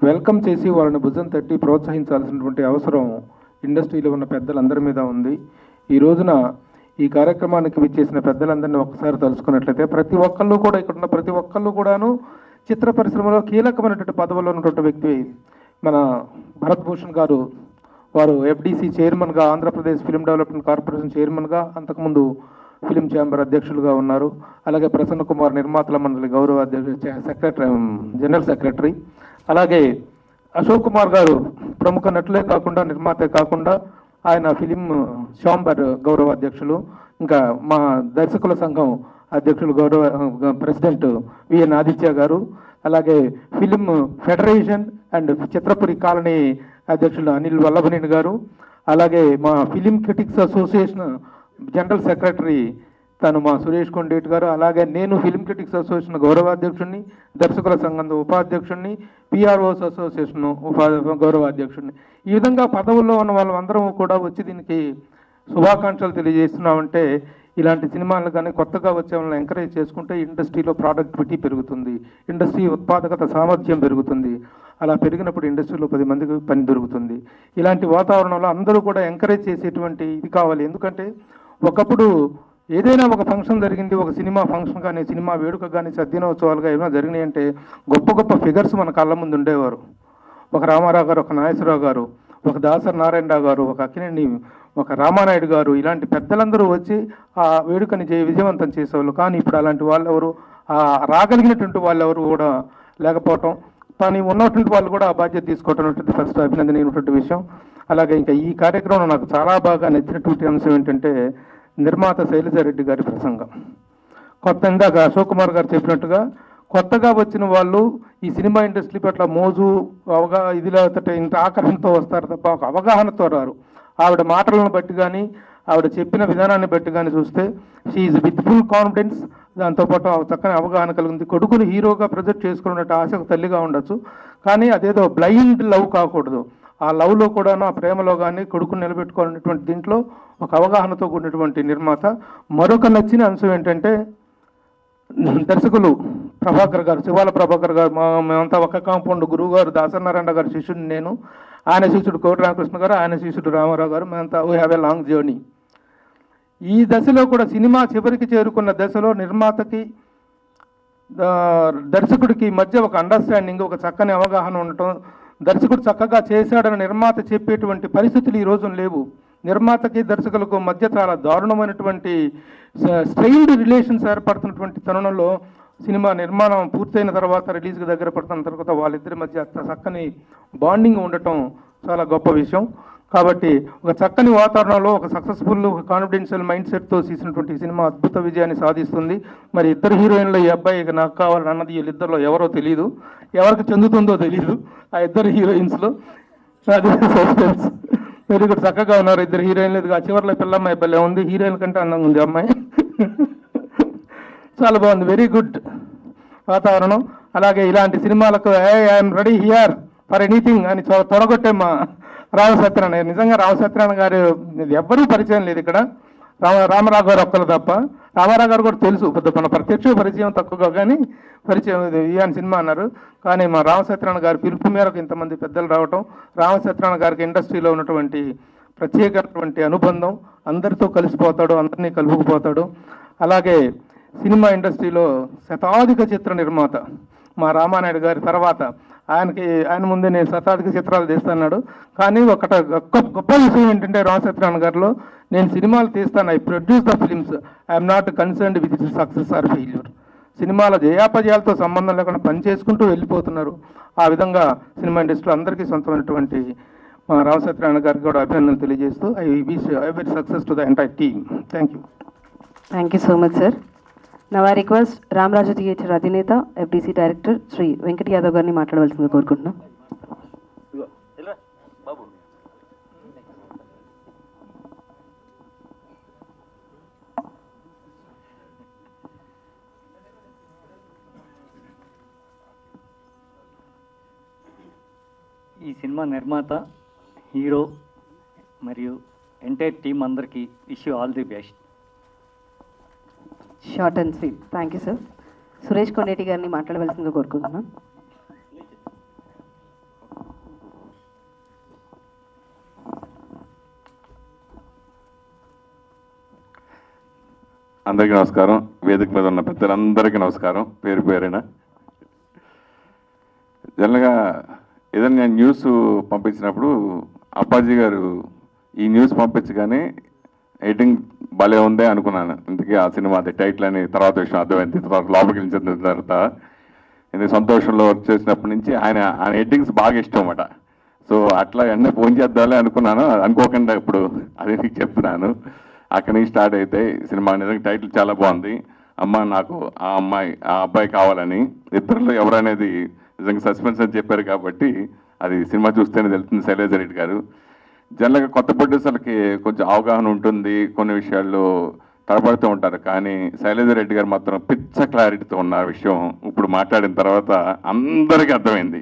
వెల్కమ్ చేసి వాళ్ళని భుజం తట్టి ప్రోత్సహించాల్సినటువంటి అవసరం ఇండస్ట్రీలో ఉన్న పెద్దలందరి మీద ఉంది. ఈ రోజున ఈ కార్యక్రమానికి విచ్చేసిన పెద్దలందరినీ ఒకసారి తలుచుకున్నట్లయితే ప్రతి ఒక్కళ్ళు కూడా, ఇక్కడ ఉన్న ప్రతి ఒక్కళ్ళు కూడాను చిత్ర పరిశ్రమలో కీలకమైనటువంటి పదవుల్లో ఉన్నటువంటి వ్యక్తి మన భరత్ భూషణ్ గారు. వారు ఎఫ్డిసి చైర్మన్గా, ఆంధ్రప్రదేశ్ ఫిలిం డెవలప్మెంట్ కార్పొరేషన్ చైర్మన్గా, అంతకుముందు ఫిలిం ఛాంబర్ అధ్యక్షులుగా ఉన్నారు. అలాగే ప్రసన్న కుమార్ నిర్మాతల మండలి గౌరవ సెక్రటరీ, జనరల్ సెక్రటరీ. అలాగే అశోక్ కుమార్ గారు ప్రముఖ నటులే కాకుండా, నిర్మాతే కాకుండా ఆయన ఫిలిం ఛాంబర్ గౌరవ అధ్యక్షులు. ఇంకా మా దర్శకుల సంఘం అధ్యక్షులు గౌరవ ప్రెసిడెంట్ విఎన్ ఆదిత్య గారు. అలాగే film federation and Chitrapuri colony అధ్యక్షులు అనిల్ వల్లభనేని గారు. అలాగే మా film critics association general secretary తను మా సురేష్ కొండేటి గారు. అలాగే నేను ఫిలిం క్రిటిక్స్ అసోసియేషన్ గౌరవాధ్యక్షుడిని, దర్శకుల సంఘం ఉపాధ్యక్షుడిని, పిఆర్ఓస్ అసోసియేషన్ గౌరవాధ్యక్షుడిని. ఈ విధంగా పదవుల్లో ఉన్న వాళ్ళందరం కూడా వచ్చి దీనికి శుభాకాంక్షలు తెలియజేస్తున్నామంటే, ఇలాంటి సినిమాలు కానీ కొత్తగా వచ్చే వాళ్ళని ఎంకరేజ్ చేసుకుంటే ఇండస్ట్రీలో ప్రొడక్టివిటీ పెరుగుతుంది, ఇండస్ట్రీ ఉత్పాదకత సామర్థ్యం పెరుగుతుంది. అలా పెరిగినప్పుడు ఇండస్ట్రీలో 10 మందికి పని దొరుకుతుంది. ఇలాంటి వాతావరణంలో అందరూ కూడా ఎంకరేజ్ చేసేటువంటి ఇది కావాలి. ఎందుకంటే ఒకప్పుడు ఏదైనా ఒక ఫంక్షన్ జరిగింది, ఒక సినిమా ఫంక్షన్ కానీ, సినిమా వేడుక కానీ, సద్దినోత్సవాలుగా ఏమైనా జరిగినాయి అంటే గొప్ప గొప్ప ఫిగర్స్ మన కళ్ళ ముందు ఉండేవారు. ఒక రామారావు గారు, ఒక నాగేశ్వరరావు గారు, ఒక దాసరి నారాయణరావు గారు, ఒక అక్కినేని, ఒక రామానాయుడు గారు, ఇలాంటి పెద్దలందరూ వచ్చి ఆ వేడుకని విజయవంతం చేసేవాళ్ళు. కానీ ఇప్పుడు అలాంటి వాళ్ళెవరు, రాగలిగినటువంటి వాళ్ళెవరు కూడా లేకపోవటం, కానీ ఉన్నటువంటి వాళ్ళు కూడా ఆ బాధ్యత తీసుకోవటం ఫస్ట్ అభినందనీయమైనటువంటి విషయం. అలాగే ఇంకా ఈ కార్యక్రమంలో నాకు చాలా బాగా నచ్చినటువంటి అంశం ఏంటంటే నిర్మాత శైలజారెడ్డి గారి ప్రసంగం. ఇందాక అశోక్ కుమార్ గారు చెప్పినట్టుగా కొత్తగా వచ్చిన వాళ్ళు ఈ సినిమా ఇండస్ట్రీ పట్ల మోజు ఇది లేకపోతే ఇంత ఆకర్షణతో వస్తారు తప్ప ఒక అవగాహనతో రారు. ఆవిడ మాటలను బట్టి కానీ, ఆవిడ చెప్పిన విధానాన్ని బట్టి కానీ చూస్తే she is with full confidence. దాంతోపాటు చక్కని అవగాహన కలిగింది. కొడుకుని హీరోగా ప్రొజెక్ట్ చేసుకున్నట్టు ఆశకు తల్లిగా ఉండొచ్చు, కానీ అదేదో బ్లైండ్ లవ్ కాకూడదు. ఆ లవ్లో కూడా, ఆ ప్రేమలో కానీ కొడుకుని నిలబెట్టుకోవాలనేటువంటి దీంట్లో ఒక అవగాహనతో కూడినటువంటి నిర్మాత. మరొక నచ్చిన అంశం ఏంటంటే దర్శకులు ప్రభాకర్ గారు, శివాల ప్రభాకర్ గారు. మేమంతా ఒక కాంపౌండ్. గురువు గారు దాసనారాయణ గారు శిష్యుడు నేను, ఆయన శిష్యుడు కోటి రామకృష్ణ గారు, ఆయన శిష్యుడు రామారావు గారు. మేమంతా we have a long journey. ఈ దశలో కూడా సినిమా చివరికి చేరుకున్న దశలో నిర్మాతకి దర్శకుడికి మధ్య ఒక అండర్స్టాండింగ్, ఒక చక్కని అవగాహన ఉండటం, దర్శకుడు చక్కగా చేశాడని నిర్మాత చెప్పేటువంటి పరిస్థితులు ఈ రోజు లేవు. నిర్మాతకి దర్శకులకు మధ్య చాలా దారుణమైనటువంటి స్ట్రెయిన్డ్ రిలేషన్స్ ఏర్పడుతున్నటువంటి తరుణంలో సినిమా నిర్మాణం పూర్తయిన తర్వాత రిలీజ్కి దగ్గర పడుతున్న తర్వాత వాళ్ళిద్దరి మధ్య చక్కని బాండింగ్ ఉండటం చాలా గొప్ప విషయం. కాబట్టి ఒక చక్కని వాతావరణంలో ఒక సక్సెస్ఫుల్ కాన్ఫిడెన్షియల్ మైండ్ సెట్తో తీసినటువంటి సినిమా అద్భుత విజయాన్ని సాధిస్తుంది. మరి ఇద్దరు హీరోయిన్లు ఈ అబ్బాయికి నాకు కావాలని అన్నది వీళ్ళిద్దరిలో ఎవరో తెలియదు, ఎవరికి చెందుతుందో తెలియదు. ఆ ఇద్దరు హీరోయిన్స్లో అది సస్పెన్స్. వెరీ గుడ్, చక్కగా ఉన్నారు ఇద్దరు హీరోయిన్లు. ఆ చివరిలో పిల్లమ్మాయి భలే ఉంది, హీరోయిన్ కంటే అందంగా ఉంది అమ్మాయి. చాలా బాగుంది, వెరీ గుడ్ వాతావరణం. అలాగే ఇలాంటి సినిమాలకు I'm ready here for anything అని తొడగొట్టే మా రామసత్యనారాయణ. నిజంగా రామసత్యనారాయణ గారు ఎవ్వరూ పరిచయం లేదు ఇక్కడ, రామారావు గారు ఒక్కరు తప్ప. రామారావు గారు కూడా తెలుసు, మన ప్రత్యక్ష పరిచయం తక్కువగా, కానీ పరిచయం ఇయాన్ సినిమా అన్నారు. కానీ మా రామసత్యనారాయణ గారి పిలుపు మేరకు ఇంతమంది పెద్దలు రావటం, రామసత్యనారాయణ గారికి ఇండస్ట్రీలో ఉన్నటువంటి ప్రత్యేకమైనటువంటి అనుబంధం, అందరితో కలిసిపోతాడు, అందరినీ కలుపుకుపోతాడు. అలాగే సినిమా ఇండస్ట్రీలో శతాధిక చిత్ర నిర్మాత మా రామానాయుడు గారి తర్వాత ఆయన ముందే నేను శతాధిక చిత్రాలు తీస్తున్నాడు. కానీ గొప్ప విషయం ఏంటంటే రామసత్యనారాయణ గారిలో, నేను సినిమాలు తీస్తాను, I produce the films, I'm not concerned with success or failure. సినిమాల జయాపజయాలతో సంబంధం లేకుండా పని చేసుకుంటూ వెళ్ళిపోతున్నారు. ఆ విధంగా సినిమా ఇండస్ట్రీలో అందరికీ సొంతమైనటువంటి మా రామసత్యనారాయణ గారికి కూడా అభినందనలు తెలియజేస్తూ I wish very success to the entire team. Thank you. Thank you so much sir. నా ఐ రిక్వెస్ట్ రామరాజు థియేటర్ అధినేత, ఎఫ్డీసీ డైరెక్టర్ శ్రీ వెంకట్ యాదవ్ గారిని మాట్లాడవలసిందిగా కోరుకుంటున్నాం. ఈ సినిమా నిర్మాత, హీరో మరియు ఎంటైర్ టీమ్ అందరికీ wish you all the best. Short and sweet. Thank you sir. Suresh Kondeti గారిని మాట్లాడవలసిందిగా కోరుకుంటున్నాం. అందరికీ నమస్కారం. వేదిక మీద ఉన్న పెద్దలందరికీ నమస్కారం, పేరు పేరైనా. జనరల్గా ఏదైనా నేను న్యూస్ పంపించినప్పుడు అప్పాజీ గారు ఈ న్యూస్ పంపించగానే ఎడిటింగ్ భలే ఉందే అనుకున్నాను. ఇంతకీ ఆ సినిమా అది టైటిల్ అని తర్వాత విషయం అర్థమైంది. తర్వాత లోపలికి వెళ్ళిన తర్వాత ఎందుకు సంతోషంలో వర్క్ చేసినప్పటి నుంచి ఆయన ఎడిటింగ్స్ బాగా ఇష్టం అన్నమాట. సో అట్లా వెంటనే ఫోన్ చేద్దామని అనుకున్నాను, అనుకోకుండా ఇప్పుడు అదే మీకు చెప్తున్నాను. అక్కడి నుంచి స్టార్ట్ అయితే సినిమా నిజంగా టైటిల్ చాలా బాగుంది. అమ్మ నాకు ఆ అబ్బాయి కావాలని. ఇద్దరులో ఎవరనేది నిజంగా సస్పెన్స్ అని చెప్పారు కాబట్టి అది సినిమా చూస్తేనే తెలుస్తుంది. శైలజ రెడ్డి గారు జనరల్గా కొత్త ప్రొడ్యూసర్లకి కొంచెం అవగాహన ఉంటుంది, కొన్ని విషయాల్లో తడబడుతూ ఉంటారు. కానీ శైలజ రెడ్డి గారు మాత్రం పిచ్చ క్లారిటీతో ఉన్న విషయం ఇప్పుడు మాట్లాడిన తర్వాత అందరికీ అర్థమైంది.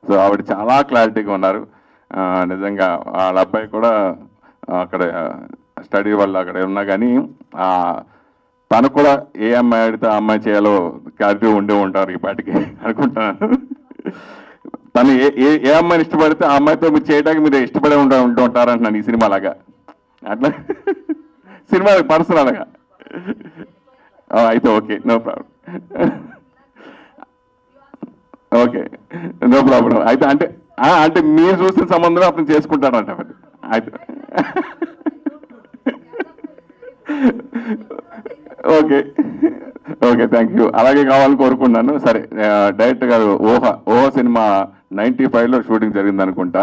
సో ఆవిడ చాలా క్లారిటీగా ఉన్నారు. నిజంగా వాళ్ళ అబ్బాయి కూడా అక్కడ స్టడీ వల్ల అక్కడ ఉన్నా కానీ తను కూడా ఏ అమ్మాయి అడిగితే ఆ అమ్మాయి చేయాలో క్లారిటీ ఉండే ఉంటారు ఈ పాటికి అనుకుంటున్నాను. తను ఏ అమ్మాయిని ఇష్టపడితే ఆ అమ్మాయితో మీరు చేయడానికి మీరు ఇష్టపడే ఉంటూ ఉంటారంటున్నాను ఈ సినిమా లాగా. అట్లా సినిమా పర్సనల్గా అయితే okay, no problem, okay no problem. అయితే అంటే మీరు చూసిన సంబంధం అతను చేసుకుంటారంట అయితే. Okay okay, thank you. అలాగే కావాలని కోరుకున్నాను. సరే, డైరెక్టర్ గారు ఓహో సినిమా 95లో షూటింగ్ జరిగింది అనుకుంటా.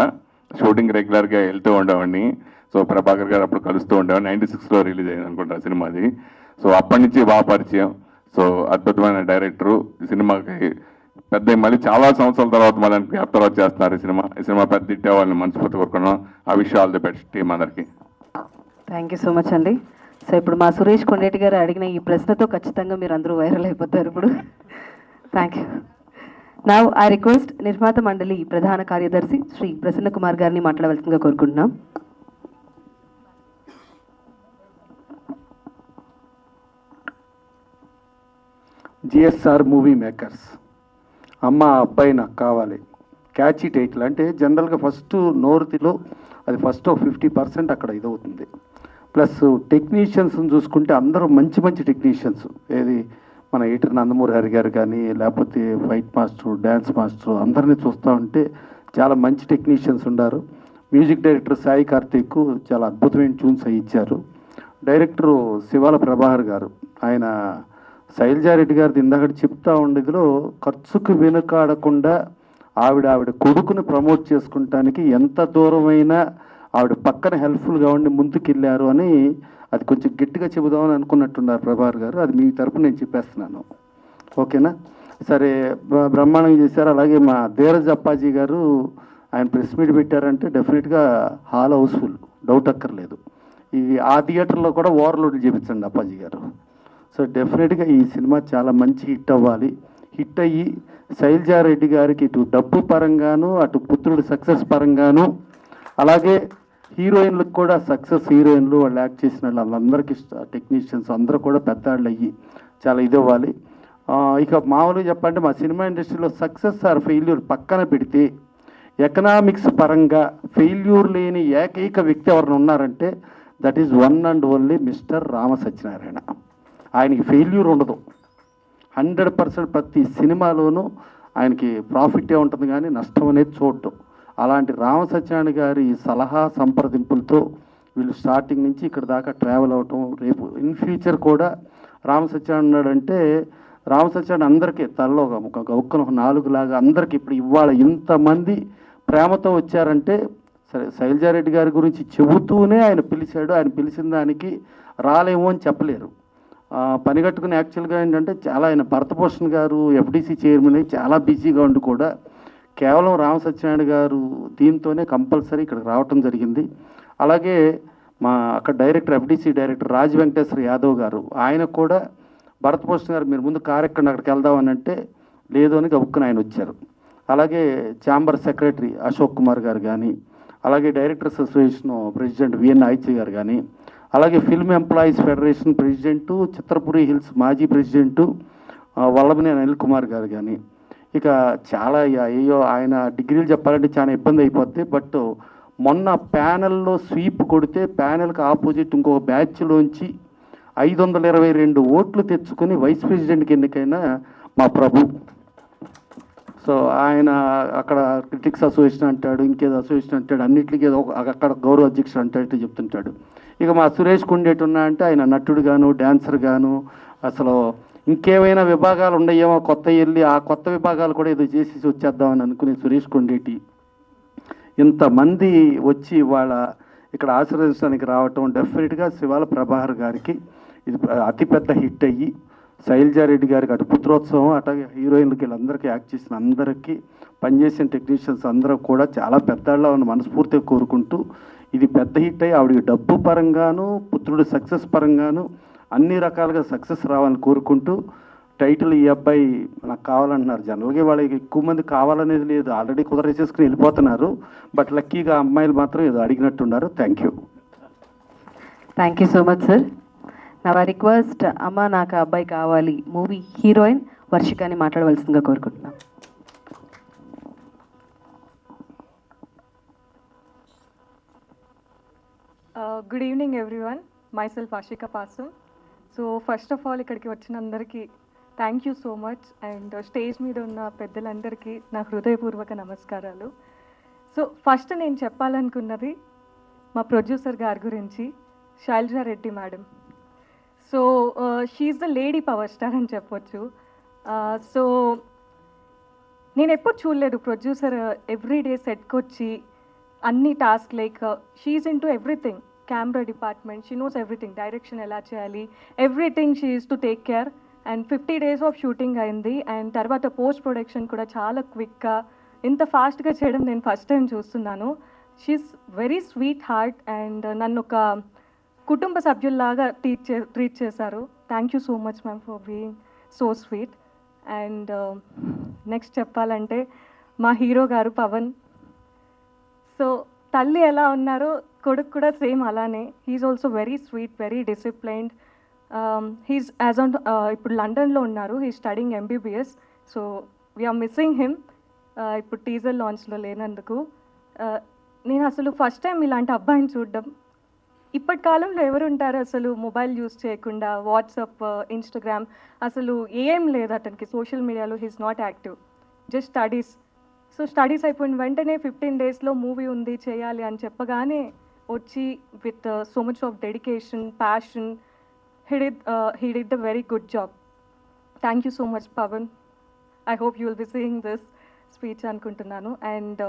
షూటింగ్ రెగ్యులర్గా వెళ్తూ ఉండేవాడిని. సో ప్రభాకర్ గారు అప్పుడు కలుస్తూ ఉండేవాడిని. 96లో రిలీజ్ అయింది అనుకుంటా సినిమాది. సో అప్పటి నుంచి బాగా పరిచయం. సో అద్భుతమైన డైరెక్టరు. ఈ సినిమాకి పెద్ద మళ్ళీ చాలా సంవత్సరాల తర్వాత మళ్ళీ గ్యాప్ తర్వాత చేస్తున్నారు ఈ సినిమా పెద్ద హిట్ అవ్వాలని మనస్ఫూర్తి కోరుకున్నాం. ఆ విషయం ఆల్ ది బెస్ట్ టీమ్ అందరికీ. థ్యాంక్ యూ సో మచ్ అండి. సో ఇప్పుడు మా సురేష్ కొండేటి గారు అడిగిన ఈ ప్రశ్నతో ఖచ్చితంగా మీరు అందరూ వైరల్ అయిపోతారు ఇప్పుడు. Thank you. నా ఐ రిక్వెస్ట్ నిర్మాత మండలి ప్రధాన కార్యదర్శి శ్రీ ప్రసన్న కుమార్ గారిని మాట్లాడవలసిందిగా కోరుకుంటున్నాం. జిఎస్ఆర్ మూవీ మేకర్స్, అమ్మ అబ్బాయి నాకు కావాలి, క్యాచీ టైటిల్. అంటే జనరల్గా ఫస్ట్ నోరుతిలో అది ఫస్ట్ 50% అక్కడ ఇదవుతుంది. ప్లస్ టెక్నీషియన్స్ని చూసుకుంటే అందరూ మంచి మంచి టెక్నీషియన్స్. ఏది మన ఈటర్ నందమూరి హరి గారు కానీ, లేకపోతే ఫైట్ మాస్టర్, డ్యాన్స్ మాస్టర్ అందరినీ చూస్తూ ఉంటే చాలా మంచి టెక్నీషియన్స్ ఉన్నారు. మ్యూజిక్ డైరెక్టర్ సాయి కార్తీక్ చాలా అద్భుతమైన ట్యూన్స్ అవి ఇచ్చారు. డైరెక్టరు శివాల ప్రభాకర్ గారు, ఆయన శైలజారెడ్డి గారిది ఇందాక చెప్తా ఉండేదిలో ఖర్చుకు వెనుకాడకుండా ఆవిడ కొడుకుని ప్రమోట్ చేసుకుంటానికి ఎంత దూరమైనా ఆవిడ పక్కన హెల్ప్ఫుల్గా ఉండి ముందుకెళ్ళారు అని అది కొంచెం గట్టిగా చెబుదామని అనుకున్నట్టున్నారు ప్రభాకర్ గారు. అది మీ తరపున నేను చెప్పేస్తున్నాను, ఓకేనా? సరే, బ్రహ్మాండంగా చేశారు. అలాగే మా ధీరజ్ అప్పాజీ గారు ఆయన ప్రెస్ మీట్ పెట్టారంటే డెఫినెట్గా హాల్ హౌస్ఫుల్, డౌట్ అక్కర్లేదు. ఇది ఆ థియేటర్లో కూడా ఓవర్లోడ్ చేయించండి అప్పాజీ గారు. సో డెఫినెట్గా ఈ సినిమా చాలా మంచి హిట్ అవ్వాలి. హిట్ అయ్యి శైలజారెడ్డి గారికి ఇటు డబ్బు పరంగాను, అటు పుత్రుడు సక్సెస్ పరంగాను, అలాగే హీరోయిన్లకు కూడా సక్సెస్, హీరోయిన్లు వాళ్ళు యాక్ట్ చేసిన వాళ్ళందరికీ టెక్నీషియన్స్ అందరూ కూడా పెద్దవాళ్ళు అయ్యి చాలా ఇది అవ్వాలి. ఇక మామూలుగా చెప్పంటే మా సినిమా ఇండస్ట్రీలో సక్సెస్ ఆర్ ఫెయిల్యూర్ పక్కన పెడితే ఎకనామిక్స్ పరంగా ఫెయిల్యూర్ లేని ఏకైక వ్యక్తి ఎవరైనా ఉన్నారంటే that is one and only mister Rama Satyanarayana. ఆయనకి ఫెయిల్యూర్ ఉండదు. 100% ప్రతి సినిమాలోనూ ఆయనకి ప్రాఫిటే ఉంటుంది కానీ నష్టం అనేది చూడటం. అలాంటి రామ సత్యనారాయణ గారి సలహా సంప్రదింపులతో వీళ్ళు స్టార్టింగ్ నుంచి ఇక్కడ దాకా ట్రావెల్ అవటం, రేపు ఇన్ ఫ్యూచర్ కూడా రామ సత్యనారాయణ ఉన్నాడంటే రామ సత్యనారాయణ అందరికీ తలలో ఒక గౌక్కను 4 లాగా అందరికీ ఇప్పుడు ఇవాళ ఇంతమంది ప్రేమతో వచ్చారంటే సరే శైలజారెడ్డి గారి గురించి చెబుతూనే ఆయన పిలిచాడు. ఆయన పిలిచిన దానికి రాలేమో అని చెప్పలేరు. పని కట్టుకుని యాక్చువల్గా ఏంటంటే చాలా ఆయన భరతభూషణ్ గారు ఎఫ్డీసీ చైర్మన్ అయి చాలా బిజీగా ఉండి కూడా కేవలం రామ సత్యనారాయణ గారు దీంతోనే కంపల్సరీ ఇక్కడికి రావటం జరిగింది. అలాగే మా అక్కడ director FDC director Raj Venkateswara Yadav గారు, ఆయన కూడా భరతభూషణ్ గారు మీరు ముందు కారు ఎక్కడ అక్కడికి వెళ్దామని అంటే లేదు అని గబుక్కుని ఆయన వచ్చారు. అలాగే ఛాంబర్ సెక్రటరీ అశోక్ కుమార్ గారు కానీ, అలాగే డైరెక్టర్స్ అసోసియేషన్ ప్రెసిడెంట్ విఎన్ ఆయిత్య గారు కానీ, అలాగే film employees federation president Chitrapuri hills మాజీ ప్రెసిడెంటు వల్లభనేని అనిల్ కుమార్ గారు కానీ, ఇక చాలా అయ్యో ఆయన డిగ్రీలు చెప్పాలంటే చాలా ఇబ్బంది అయిపోద్ది. బట్ మొన్న ప్యానెల్లో స్వీప్ కొడితే ప్యానెల్కి ఆపోజిట్ ఇంకో బ్యాచ్లోంచి 522 ఓట్లు తెచ్చుకొని వైస్ ప్రెసిడెంట్కి ఎన్నికైన మా ప్రభు. సో ఆయన అక్కడ క్రిటిక్స్ అసోసియేషన్ అంటాడు, ఇంకేదో అసోసియేషన్ అంటాడు, అన్నింటికి ఏదో అక్కడ గౌరవ అధ్యక్షుడు అంటాడు చెప్తుంటాడు. ఇక మా సురేష్ కుండేటి ఉన్నా అంటే ఆయన నటుడు గాను, డాన్సర్ గాను, అసలు ఇంకేమైనా విభాగాలు ఉన్నాయేమో కొత్త వెళ్ళి ఆ కొత్త విభాగాలు కూడా ఏదో చేసి వచ్చేద్దామని అనుకునే సురేష్ కొండేటి ఇంతమంది వచ్చి వాళ్ళ ఇక్కడ ఆశీర్వదించడానికి రావటం డెఫినెట్గా శివాల ప్రభాకర్ గారికి ఇది అతిపెద్ద హిట్ అయ్యి శైలజారెడ్డి గారికి అటు పుత్రోత్సవం అట్లాగే హీరోయిన్లకి వీళ్ళందరికీ యాక్ట్ చేసిన అందరికీ పనిచేసిన టెక్నీషియన్స్ అందరూ కూడా చాలా పెద్దవాళ్ళ మనస్ఫూర్తిగా కోరుకుంటూ ఇది పెద్ద హిట్ అయ్యి ఆవిడకి డబ్బు పరంగాను పుత్రుడు సక్సెస్ పరంగాను అన్ని రకాలుగా సక్సెస్ రావాలని కోరుకుంటూ టైటిల్ ఈ అబ్బాయి నాకు కావాలంటున్నారు. జనరల్గా వాళ్ళకి ఎక్కువ మంది కావాలనేది లేదు, ఆల్రెడీ కుదరేసేసుకుని వెళ్ళిపోతున్నారు. బట్ లక్కీగా అమ్మాయిలు మాత్రం ఏదో అడిగినట్టున్నారు. Thank you so much sir. నా request Amma Naaku Abbayi Kavali movie heroine వర్షికాని మాట్లాడవలసిందిగా కోరుకుంటున్నాను. Good evening everyone, myself Ashika Pasam. So first of all ఇక్కడికి వచ్చిన అందరికీ thank you so much. And stage మీద ఉన్న పెద్దలందరికీ నా హృదయపూర్వక నమస్కారాలు. సో ఫస్ట్ నేను చెప్పాలనుకున్నది మా ప్రొడ్యూసర్ గారి గురించి, Shailaja Reddy madam. So she's the lady power star అని చెప్పొచ్చు. సో నేను ఎప్పుడు చూడలేదు ప్రొడ్యూసర్ ఎవ్రీడే సెట్కి వచ్చి అన్ని task like she's in to everything, camera department, she knows everything, direction ఎలా చేయాలి, everything she is to take care. And 50 days of shooting అయింది. అండ్ తర్వాత పోస్ట్ ప్రొడక్షన్ కూడా చాలా క్విక్గా ఇంత ఫాస్ట్గా చేయడం నేను ఫస్ట్ టైం చూస్తున్నాను. She's very sweet heart and నన్ను ఒక కుటుంబ సభ్యుల్లాగా ట్రీట్ చేశారు. Thank you so much ma'am for being so sweet. And next చెప్పాలంటే మా హీరో గారు పవన్. సో తల్లి ఎలా ఉన్నారో కొడుకు కూడా సేమ్ అలానే. He's also very sweet, very disciplined. He's as on ఇప్పుడు లండన్లో ఉన్నారు, he studying MBBS. So we're missing him ఇప్పుడు టీజర్ లాంచ్లో లేనందుకు. నేను అసలు ఫస్ట్ టైం ఇలాంటి అబ్బాయిని చూడడం ఇప్పటి కాలంలో ఎవరు ఉంటారు అసలు మొబైల్ యూస్ చేయకుండా, వాట్సాప్, ఇన్స్టాగ్రామ్ అసలు ఏం లేదు అతనికి సోషల్ మీడియాలో. He's not active, just studies. So studies అయిపోయిన వెంటనే 15 డేస్లో మూవీ ఉంది చేయాలి అని చెప్పగానే వచ్చి with so much of dedication, passion, he did a very good job. Thank you so much, Pavan. I hope you will be seeing this speech అనుకుంటున్నాను. And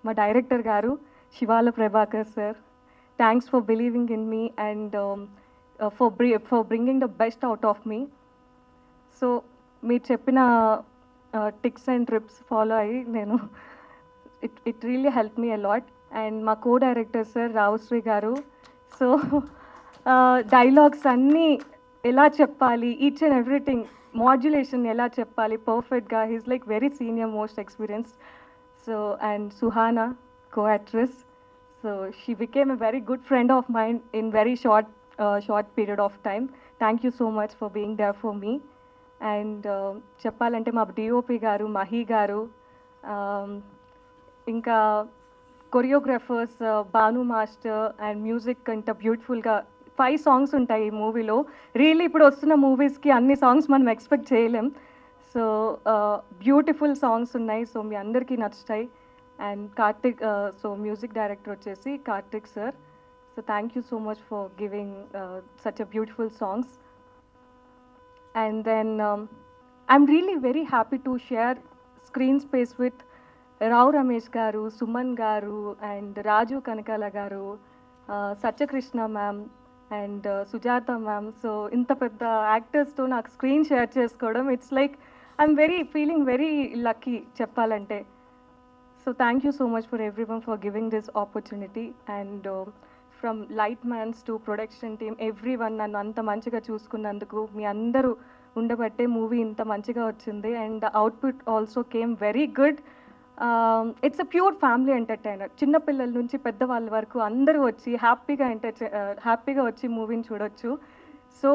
మా director garu Sivala Prabhakar sir, thanks for believing in me and for bringing the best out of me. So మీరు చెప్పిన ticks and trips follow అయ్యి నేను it really help me a lot. And మా co director sir రావుశ్రీ గారు, so dialogues అన్నీ ఎలా చెప్పాలి, each and everything, modulation ఎలా చెప్పాలి పర్ఫెక్ట్గా. He's like very senior, most experienced. So and Suhana co actress, so she became a very good friend of mine in very short period of time. Thank you so much for being there for me. And చెప్పాలంటే మా DOP గారు మహి గారు, ఇంకా choreographers Bhanu master and music ఇంత బ్యూటిఫుల్గా 5 songs ఉంటాయి ఈ మూవీలో. రియల్లీ ఇప్పుడు వస్తున్న మూవీస్కి అన్ని సాంగ్స్ మనం ఎక్స్పెక్ట్ చేయలేం. సో బ్యూటిఫుల్ సాంగ్స్ ఉన్నాయి, సో మీ అందరికీ నచ్చుతాయి. And Karthik, so music director వచ్చేసి Karthik sir. So thank you so much for giving such a beautiful songs. And then I'm really very happy to share screen space with Rao Ramesh garu, Suman garu, and Raju Kanakala garu, Satyakrishna ma'am, and Sujata ma'am. So inta pedda actors to నాకు screen share చేసుకోవడం, it's like I'm feeling very lucky చెప్పాలంటే. So thank you so much for everyone for giving this opportunity. And from light man's to production team, everyone నన్ను అంత మంచిగా చూసుకున్నందుకు, మీ అందరూ ఉండబట్టే movie ఇంత మంచిగా వచ్చింది. And output also came very good. It's a pure family entertainer. చిన్నపిల్లల నుంచి పెద్దవాళ్ళ వరకు అందరూ వచ్చి హ్యాపీగా వచ్చి మూవీని చూడొచ్చు. సో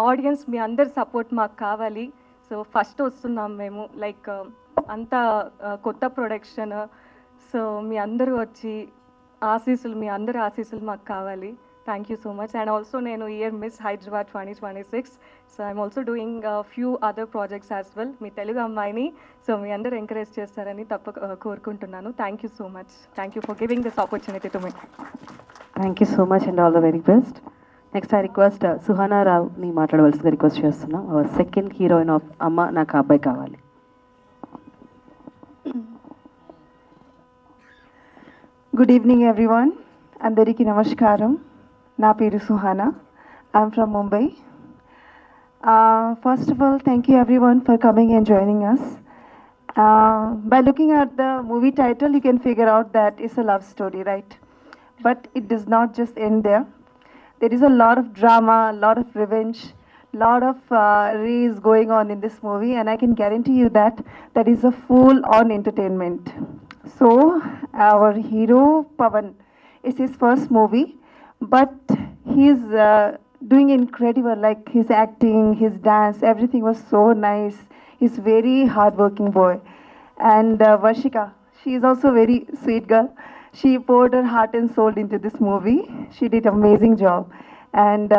ఆడియన్స్ మీ అందరి సపోర్ట్ మాకు కావాలి. సో ఫస్ట్ వస్తున్నాం మేము, లైక్ అంతా కొత్త ప్రొడక్షన్. సో మీ అందరూ వచ్చి మీ అందరి ఆశీస్సులు మాకు కావాలి. Thank you so much. And also నేను year miss Hyderabad 2026. So I'm also doing few other projects as well. మీ తెలుగు అమ్మాయిని సో మీ అందరూ ఎంకరేజ్ చేస్తారని కోరుకుంటున్నాను. Thank you so much. Thank you for giving this opportunity to me. Thank you so much and all the very best. Next I request Suhana రావుని మాట్లాడవలసిందిగా request చేస్తున్నాం. Hour second heroine of అమ్మ నాకు అబ్బాయి కావాలి. Good evening everyone. Andariki namaskaram. Na peru Suhana. I'm from Mumbai. First of all, thank you everyone for coming and joining us. By looking at the movie title, you can figure out that it's a love story, right? But it does not just end there. There is a lot of drama, a lot of revenge, lot of race going on in this movie, and I can guarantee you that that is a full-on entertainment. So our hero Pavan, it's his first movie, but he's doing incredible. Like his acting, his dance, everything was so nice. He's very hardworking boy. And Varshika, she is also very sweet girl. She poured her heart and soul into this movie. She did amazing job. And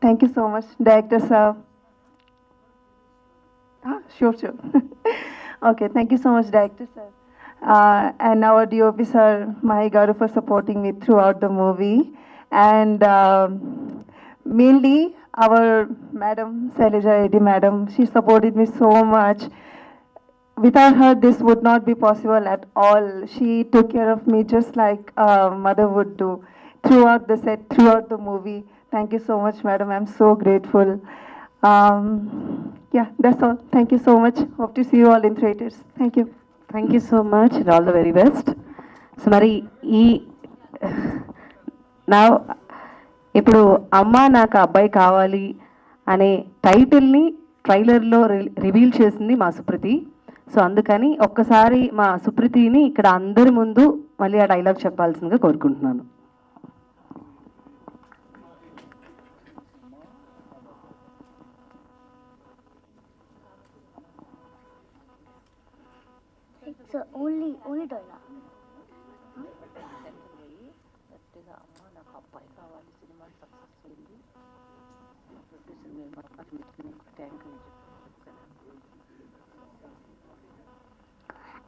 thank you so much, director sir. Sure. Okay, thank you so much, director sir. And our DOP sir, Mahi Garu, for supporting me throughout the movie. And mainly our madam, Saileja Reddy madam, she supported me so much. Without her, this would not be possible at all. She took care of me just like a mother would do throughout the set, throughout the movie. Thank you so much, madam. I'm so grateful. Yeah, that's all. Thank you so much. Hope to see you all in theaters. Thank you. Thank you so much and all the very best. So మరి ఇప్పుడు అమ్మ నాకు అబ్బాయి కావాలి అనే టైటిల్ని ట్రైలర్లో reveal చేసింది మా సుప్రీతి. So అందుకని ఒక్కసారి మా సుప్రీతిని ఇక్కడ అందరి ముందు మళ్ళీ ఆ డైలాగ్ చెప్పాల్సిందిగా కోరుకుంటున్నాను. It's only dialogue.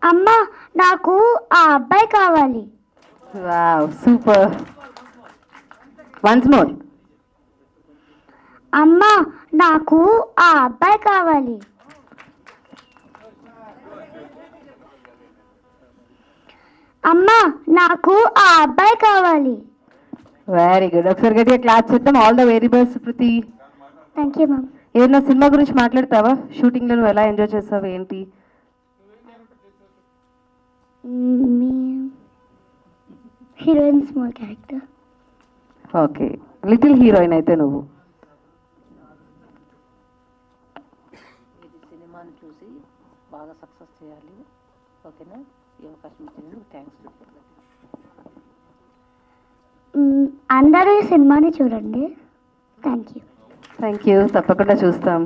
అమ్మా నాకు ఆ అబ్బాయి కావాలి. Wow, super. Once more. అమ్మా నాకు ఆ అబ్బాయి కావాలి. అమ్మా నాకు ఆ అబ్బాయి కావాలి. Very good. ఒకసారి గట్టిగా క్లాస్ చేద్దాం. All the very best Shruti. Thank you ma'am. ఏదైనా సినిమా గురించి మాట్లాడతావా? షూటింగ్లో నువ్వు ఎలా ఎంజాయ్ చేస్తావు ఏంటి? Heroine small character. Okay, little heroine అయితే నువ్వు. సినిమాని చూసి బాగా సక్సెస్ చేయాలి. ఓకేనా? ఈ అవకాశం ఇచ్చినందుకు థ్యాంక్స్. అందరూ ఈ సినిమాని చూడండి. Thank you. థ్యాంక్ యూ, తప్పకుండా చూస్తాం.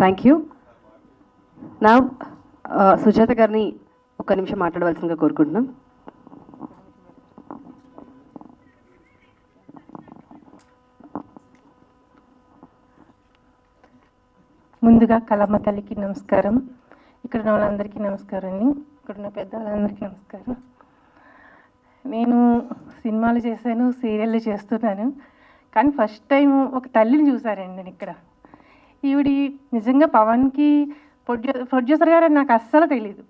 Thank you. నా సుజాత గారిని ఒక్క నిమిషం మాట్లాడవలసిందిగా కోరుకుంటున్నాం. ముందుగా కళమ్మ తల్లికి నమస్కారం. ఇక్కడ ఉన్న వాళ్ళందరికీ నమస్కారం అండి. ఇక్కడ ఉన్న పెద్దవాళ్ళందరికీ నమస్కారం. నేను సినిమాలు చేశాను, సీరియళ్ళు చేస్తున్నాను. కానీ ఫస్ట్ టైం ఒక తల్లిని చూసారండి నేను ఇక్కడ. ఈవిడి నిజంగా పవన్కి ప్రొడ్యూసర్ గారు నాకు అస్సలు తెలీదు.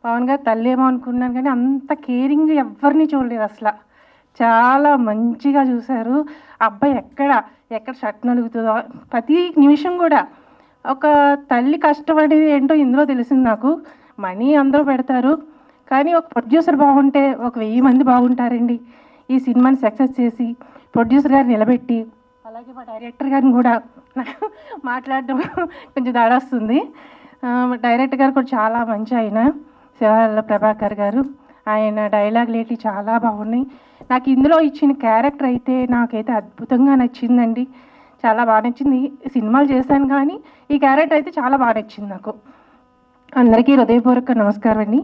పవన్ గారు తల్లి ఏమో అనుకున్నాను, కానీ అంత కేరింగ్ ఎవరిని చూడలేదు అసలు. చాలా మంచిగా చూశారు. అబ్బాయి ఎక్కడ షర్ట్ నలుగుతుందో ప్రతి నిమిషం కూడా. ఒక తల్లి కష్టం అనేది ఏంటో ఇందులో తెలిసింది నాకు. మనీ అందరూ పెడతారు, కానీ ఒక ప్రొడ్యూసర్ బాగుంటే 1000 మంది బాగుంటారండి. ఈ సినిమాని సక్సెస్ చేసి ప్రొడ్యూసర్ గారిని నిలబెట్టి, అలాగే మా డైరెక్టర్ గారిని కూడా మాట్లాడడం కొంచెం దాడొస్తుంది. డైరెక్టర్ గారు కూడా చాలా మంచి ఆయన, శివాల ప్రభాకర్ గారు. ఆయన డైలాగ్ లేటి చాలా బాగున్నాయి. నాకు ఇందులో ఇచ్చిన క్యారెక్టర్ అయితే నాకైతే అద్భుతంగా నచ్చిందండి. చాలా బాగా నచ్చింది. సినిమాలు చేశాను కానీ ఈ క్యారెక్టర్ అయితే చాలా బాగా నచ్చింది నాకు. అందరికీ హృదయపూర్వక నమస్కారం అండి.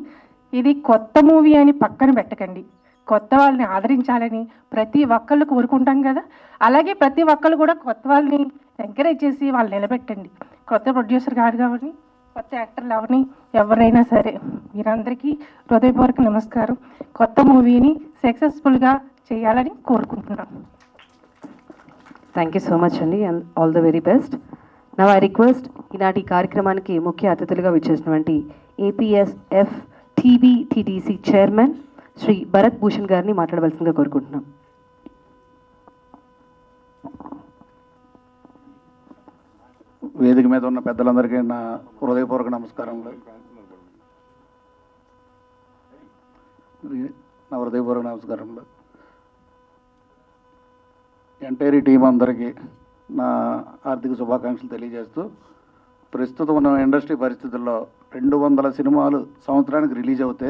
ఇది కొత్త మూవీ అని పక్కన పెట్టకండి. కొత్త వాళ్ళని ఆదరించాలని ప్రతి ఒక్కళ్ళు కోరుకుంటాం కదా, అలాగే ప్రతి ఒక్కళ్ళు కూడా కొత్త వాళ్ళని ఎంకరేజ్ చేసి వాళ్ళు నిలబెట్టండి. కొత్త ప్రొడ్యూసర్ కాదు కాబట్టి కొత్త యాక్టర్లు అవని ఎవరైనా సరే మీరందరికీ హృదయపూర్వక నమస్కారం. కొత్త మూవీని సక్సెస్ఫుల్గా చేయాలని కోరుకుంటున్నాం. థ్యాంక్ యూ సో మచ్ అండి, and all the very best. నా ఐ రిక్వెస్ట్ ఈనాటి కార్యక్రమానికి ముఖ్య అతిథులుగా విచ్చేసినటువంటి ఏపీఎస్ఎఫ్ టీబీటీటీసీ చైర్మన్ శ్రీ భరత్ భూషణ్ గారిని మాట్లాడవలసిందిగా కోరుకుంటున్నాం. వేదిక మీద ఉన్న పెద్దలందరికీ నా హృదయపూర్వక నమస్కారములు. ఎంటైర్ టీం అందరికీ నా ఆర్థిక శుభాకాంక్షలు తెలియజేస్తూ, ప్రస్తుతం ఉన్న ఇండస్ట్రీ పరిస్థితుల్లో 200 సినిమాలు సంవత్సరానికి రిలీజ్ అవుతే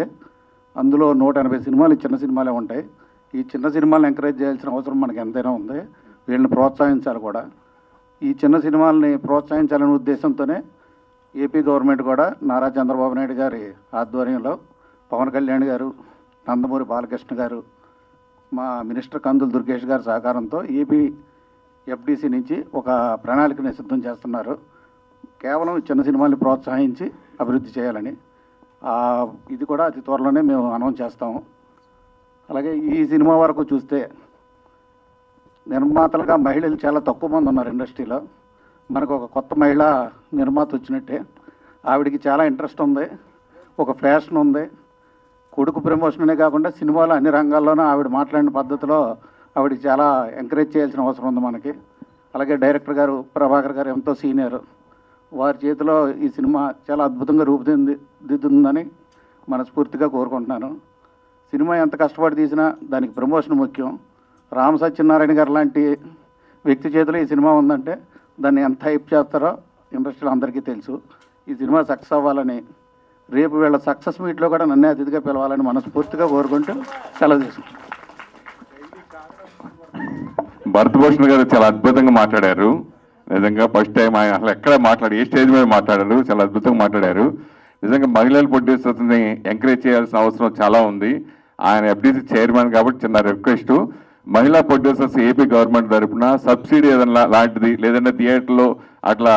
అందులో 180 సినిమాలు చిన్న సినిమాలే ఉంటాయి. ఈ చిన్న సినిమాలను ఎంకరేజ్ చేయాల్సిన అవసరం మనకి ఎంతైనా ఉంది. వీళ్ళని ప్రోత్సహించాలి కూడా. ఈ చిన్న సినిమాలని ప్రోత్సహించాలనే ఉద్దేశంతోనే ఏపీ గవర్నమెంట్ కూడా నారా చంద్రబాబు నాయుడు గారి ఆధ్వర్యంలో పవన్ కళ్యాణ్ గారు, నందమూరి బాలకృష్ణ గారు, మా మినిస్టర్ కందుల దుర్గేష్ గారి సహకారంతో ఏపీ ఎఫ్డిసి నుంచి ఒక ప్రణాళికని సిద్ధం చేస్తున్నారు. కేవలం చిన్న సినిమాల్ని ప్రోత్సహించి అభివృద్ధి చేయాలని. ఇది కూడా అతి త్వరలోనే మేము అనౌన్స్ చేస్తాము. అలాగే ఈ సినిమా వరకు చూస్తే నిర్మాతలుగా మహిళలు చాలా తక్కువ మంది ఉన్నారు ఇండస్ట్రీలో. మనకు ఒక కొత్త మహిళ నిర్మాత వచ్చినట్టే. ఆవిడికి చాలా ఇంట్రెస్ట్ ఉంది, ఒక ఫ్యాషన్ ఉంది. కొడుకు ప్రమోషనే కాకుండా సినిమాలో అన్ని రంగాల్లోనూ ఆవిడ మాట్లాడిన పద్ధతిలో ఆవిడకి చాలా ఎంకరేజ్ చేయాల్సిన అవసరం ఉంది మనకి. అలాగే డైరెక్టర్ గారు ప్రభాకర్ గారు ఎంతో సీనియర్, వారి చేతిలో ఈ సినిమా చాలా అద్భుతంగా రూపుదిద్దుతుందని మనస్ఫూర్తిగా కోరుకుంటున్నాను. సినిమా ఎంత కష్టపడి తీసినా దానికి ప్రమోషన్ ముఖ్యం. రామ సత్యనారాయణ గారు లాంటి వ్యక్తి చేతిలో ఈ సినిమా ఉందంటే దాన్ని ఎంత హైప్ చేస్తారో ఇండస్ట్రీలో అందరికీ తెలుసు. ఈ సినిమా సక్సెస్ అవ్వాలని, రేపు వీళ్ళ సక్సెస్ మీట్లో కూడా నన్నే అతిథిగా పిలవాలని మనస్ఫూర్తిగా కోరుకుంటూ సెలవు తీసుకుంటాను. భరత్ భూషణ్ గారు చాలా అద్భుతంగా మాట్లాడారు. నిజంగా ఫస్ట్ టైం ఆయన అసలు ఎక్కడ మాట్లాడి ఏ స్టేజ్ మీద మాట్లాడారు, చాలా అద్భుతంగా మాట్లాడారు. నిజంగా మహిళల ప్రొడ్యూసర్స్ని ఎంకరేజ్ చేయాల్సిన అవసరం చాలా ఉంది. ఆయన ఎఫ్డీసీ చైర్మన్ కాబట్టి చిన్న రిక్వెస్ట్, మహిళా ప్రొడ్యూసర్స్ ఏపీ గవర్నమెంట్ తరపున సబ్సిడీ ఏదైనా లాంటిది లేదంటే థియేటర్లో అట్లా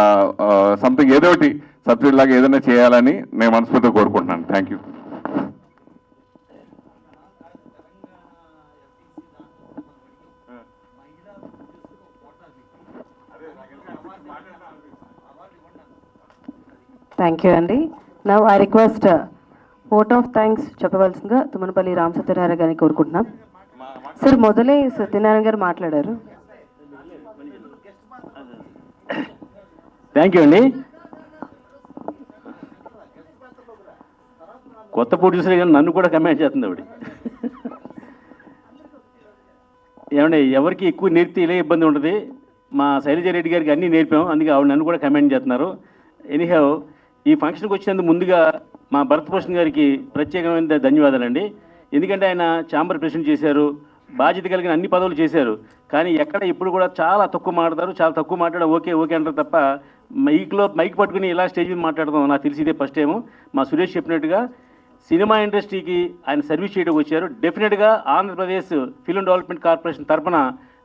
సంథింగ్ ఏదో ఒకటి సబ్సిడీ లాగా ఏదైనా చేయాలని నేను మనస్ఫూర్తిగా కోరుకుంటున్నాను. Thank you. థ్యాంక్ యూ అండి. Now I request vote of thanks చెప్పవలసిందిగా తుమ్మనపల్లి రామ్ సత్యనారాయణ గారిని కోరుకుంటున్నాం. సార్ మొదలే సత్యనారాయణ గారు మాట్లాడారు. థ్యాంక్ యూ అండి. కొత్త ప్రొడ్యూసర్ కానీ నన్ను కూడా కమెంట్ చేస్తుంది ఆవిడ. ఏమంటే ఎవరికి ఎక్కువ నేర్పితే ఇలా ఇబ్బంది ఉంటుంది. మా శైలజారెడ్డి గారికి అన్నీ నేర్పాం, అందుకే ఆవిడ నన్ను కూడా కమెంట్ చేస్తున్నారు. ఎనీహౌ ఈ ఫంక్షన్కి వచ్చినందుకు ముందుగా మా భరతభూషణ్ గారికి ప్రత్యేకమైన ధన్యవాదాలండి. ఎందుకంటే ఆయన ఛాంబర్ ప్రెసిడెంట్ చేశారు, బాధ్యత కలిగిన అన్ని పదవులు చేశారు. కానీ ఎక్కడ ఇప్పుడు కూడా చాలా తక్కువ మాట్లాడతారు, చాలా తక్కువ మాట్లాడడం ఓకే ఓకే అంటారు తప్ప మైక్ పట్టుకుని ఇలా స్టేజ్ మీద మాట్లాడదాం నాకు తెలిసి ఇదే ఫస్ట్ టైము. మా సురేష్ చెప్పినట్టుగా సినిమా ఇండస్ట్రీకి ఆయన సర్వీస్ చేయడానికి వచ్చారు. డెఫినెట్గా ఆంధ్రప్రదేశ్ ఫిల్మ్ డెవలప్మెంట్ కార్పొరేషన్ తరఫున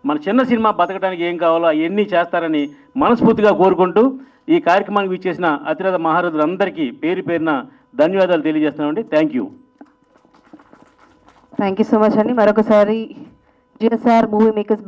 మన చిన్న సినిమా బతకడానికి ఏం కావాలో అవన్నీ చేస్తారని మనస్ఫూర్తిగా కోరుకుంటూ ఈ కార్యక్రమానికి ఇచ్చేసిన అతిరథ మహారథులందరికీ పేరు పేరున ధన్యవాదాలు తెలియజేస్తున్నామండి. Thank you. Thank you so much అండి. మరొకసారి జిఎస్ఆర్ మూవీ మేకర్స్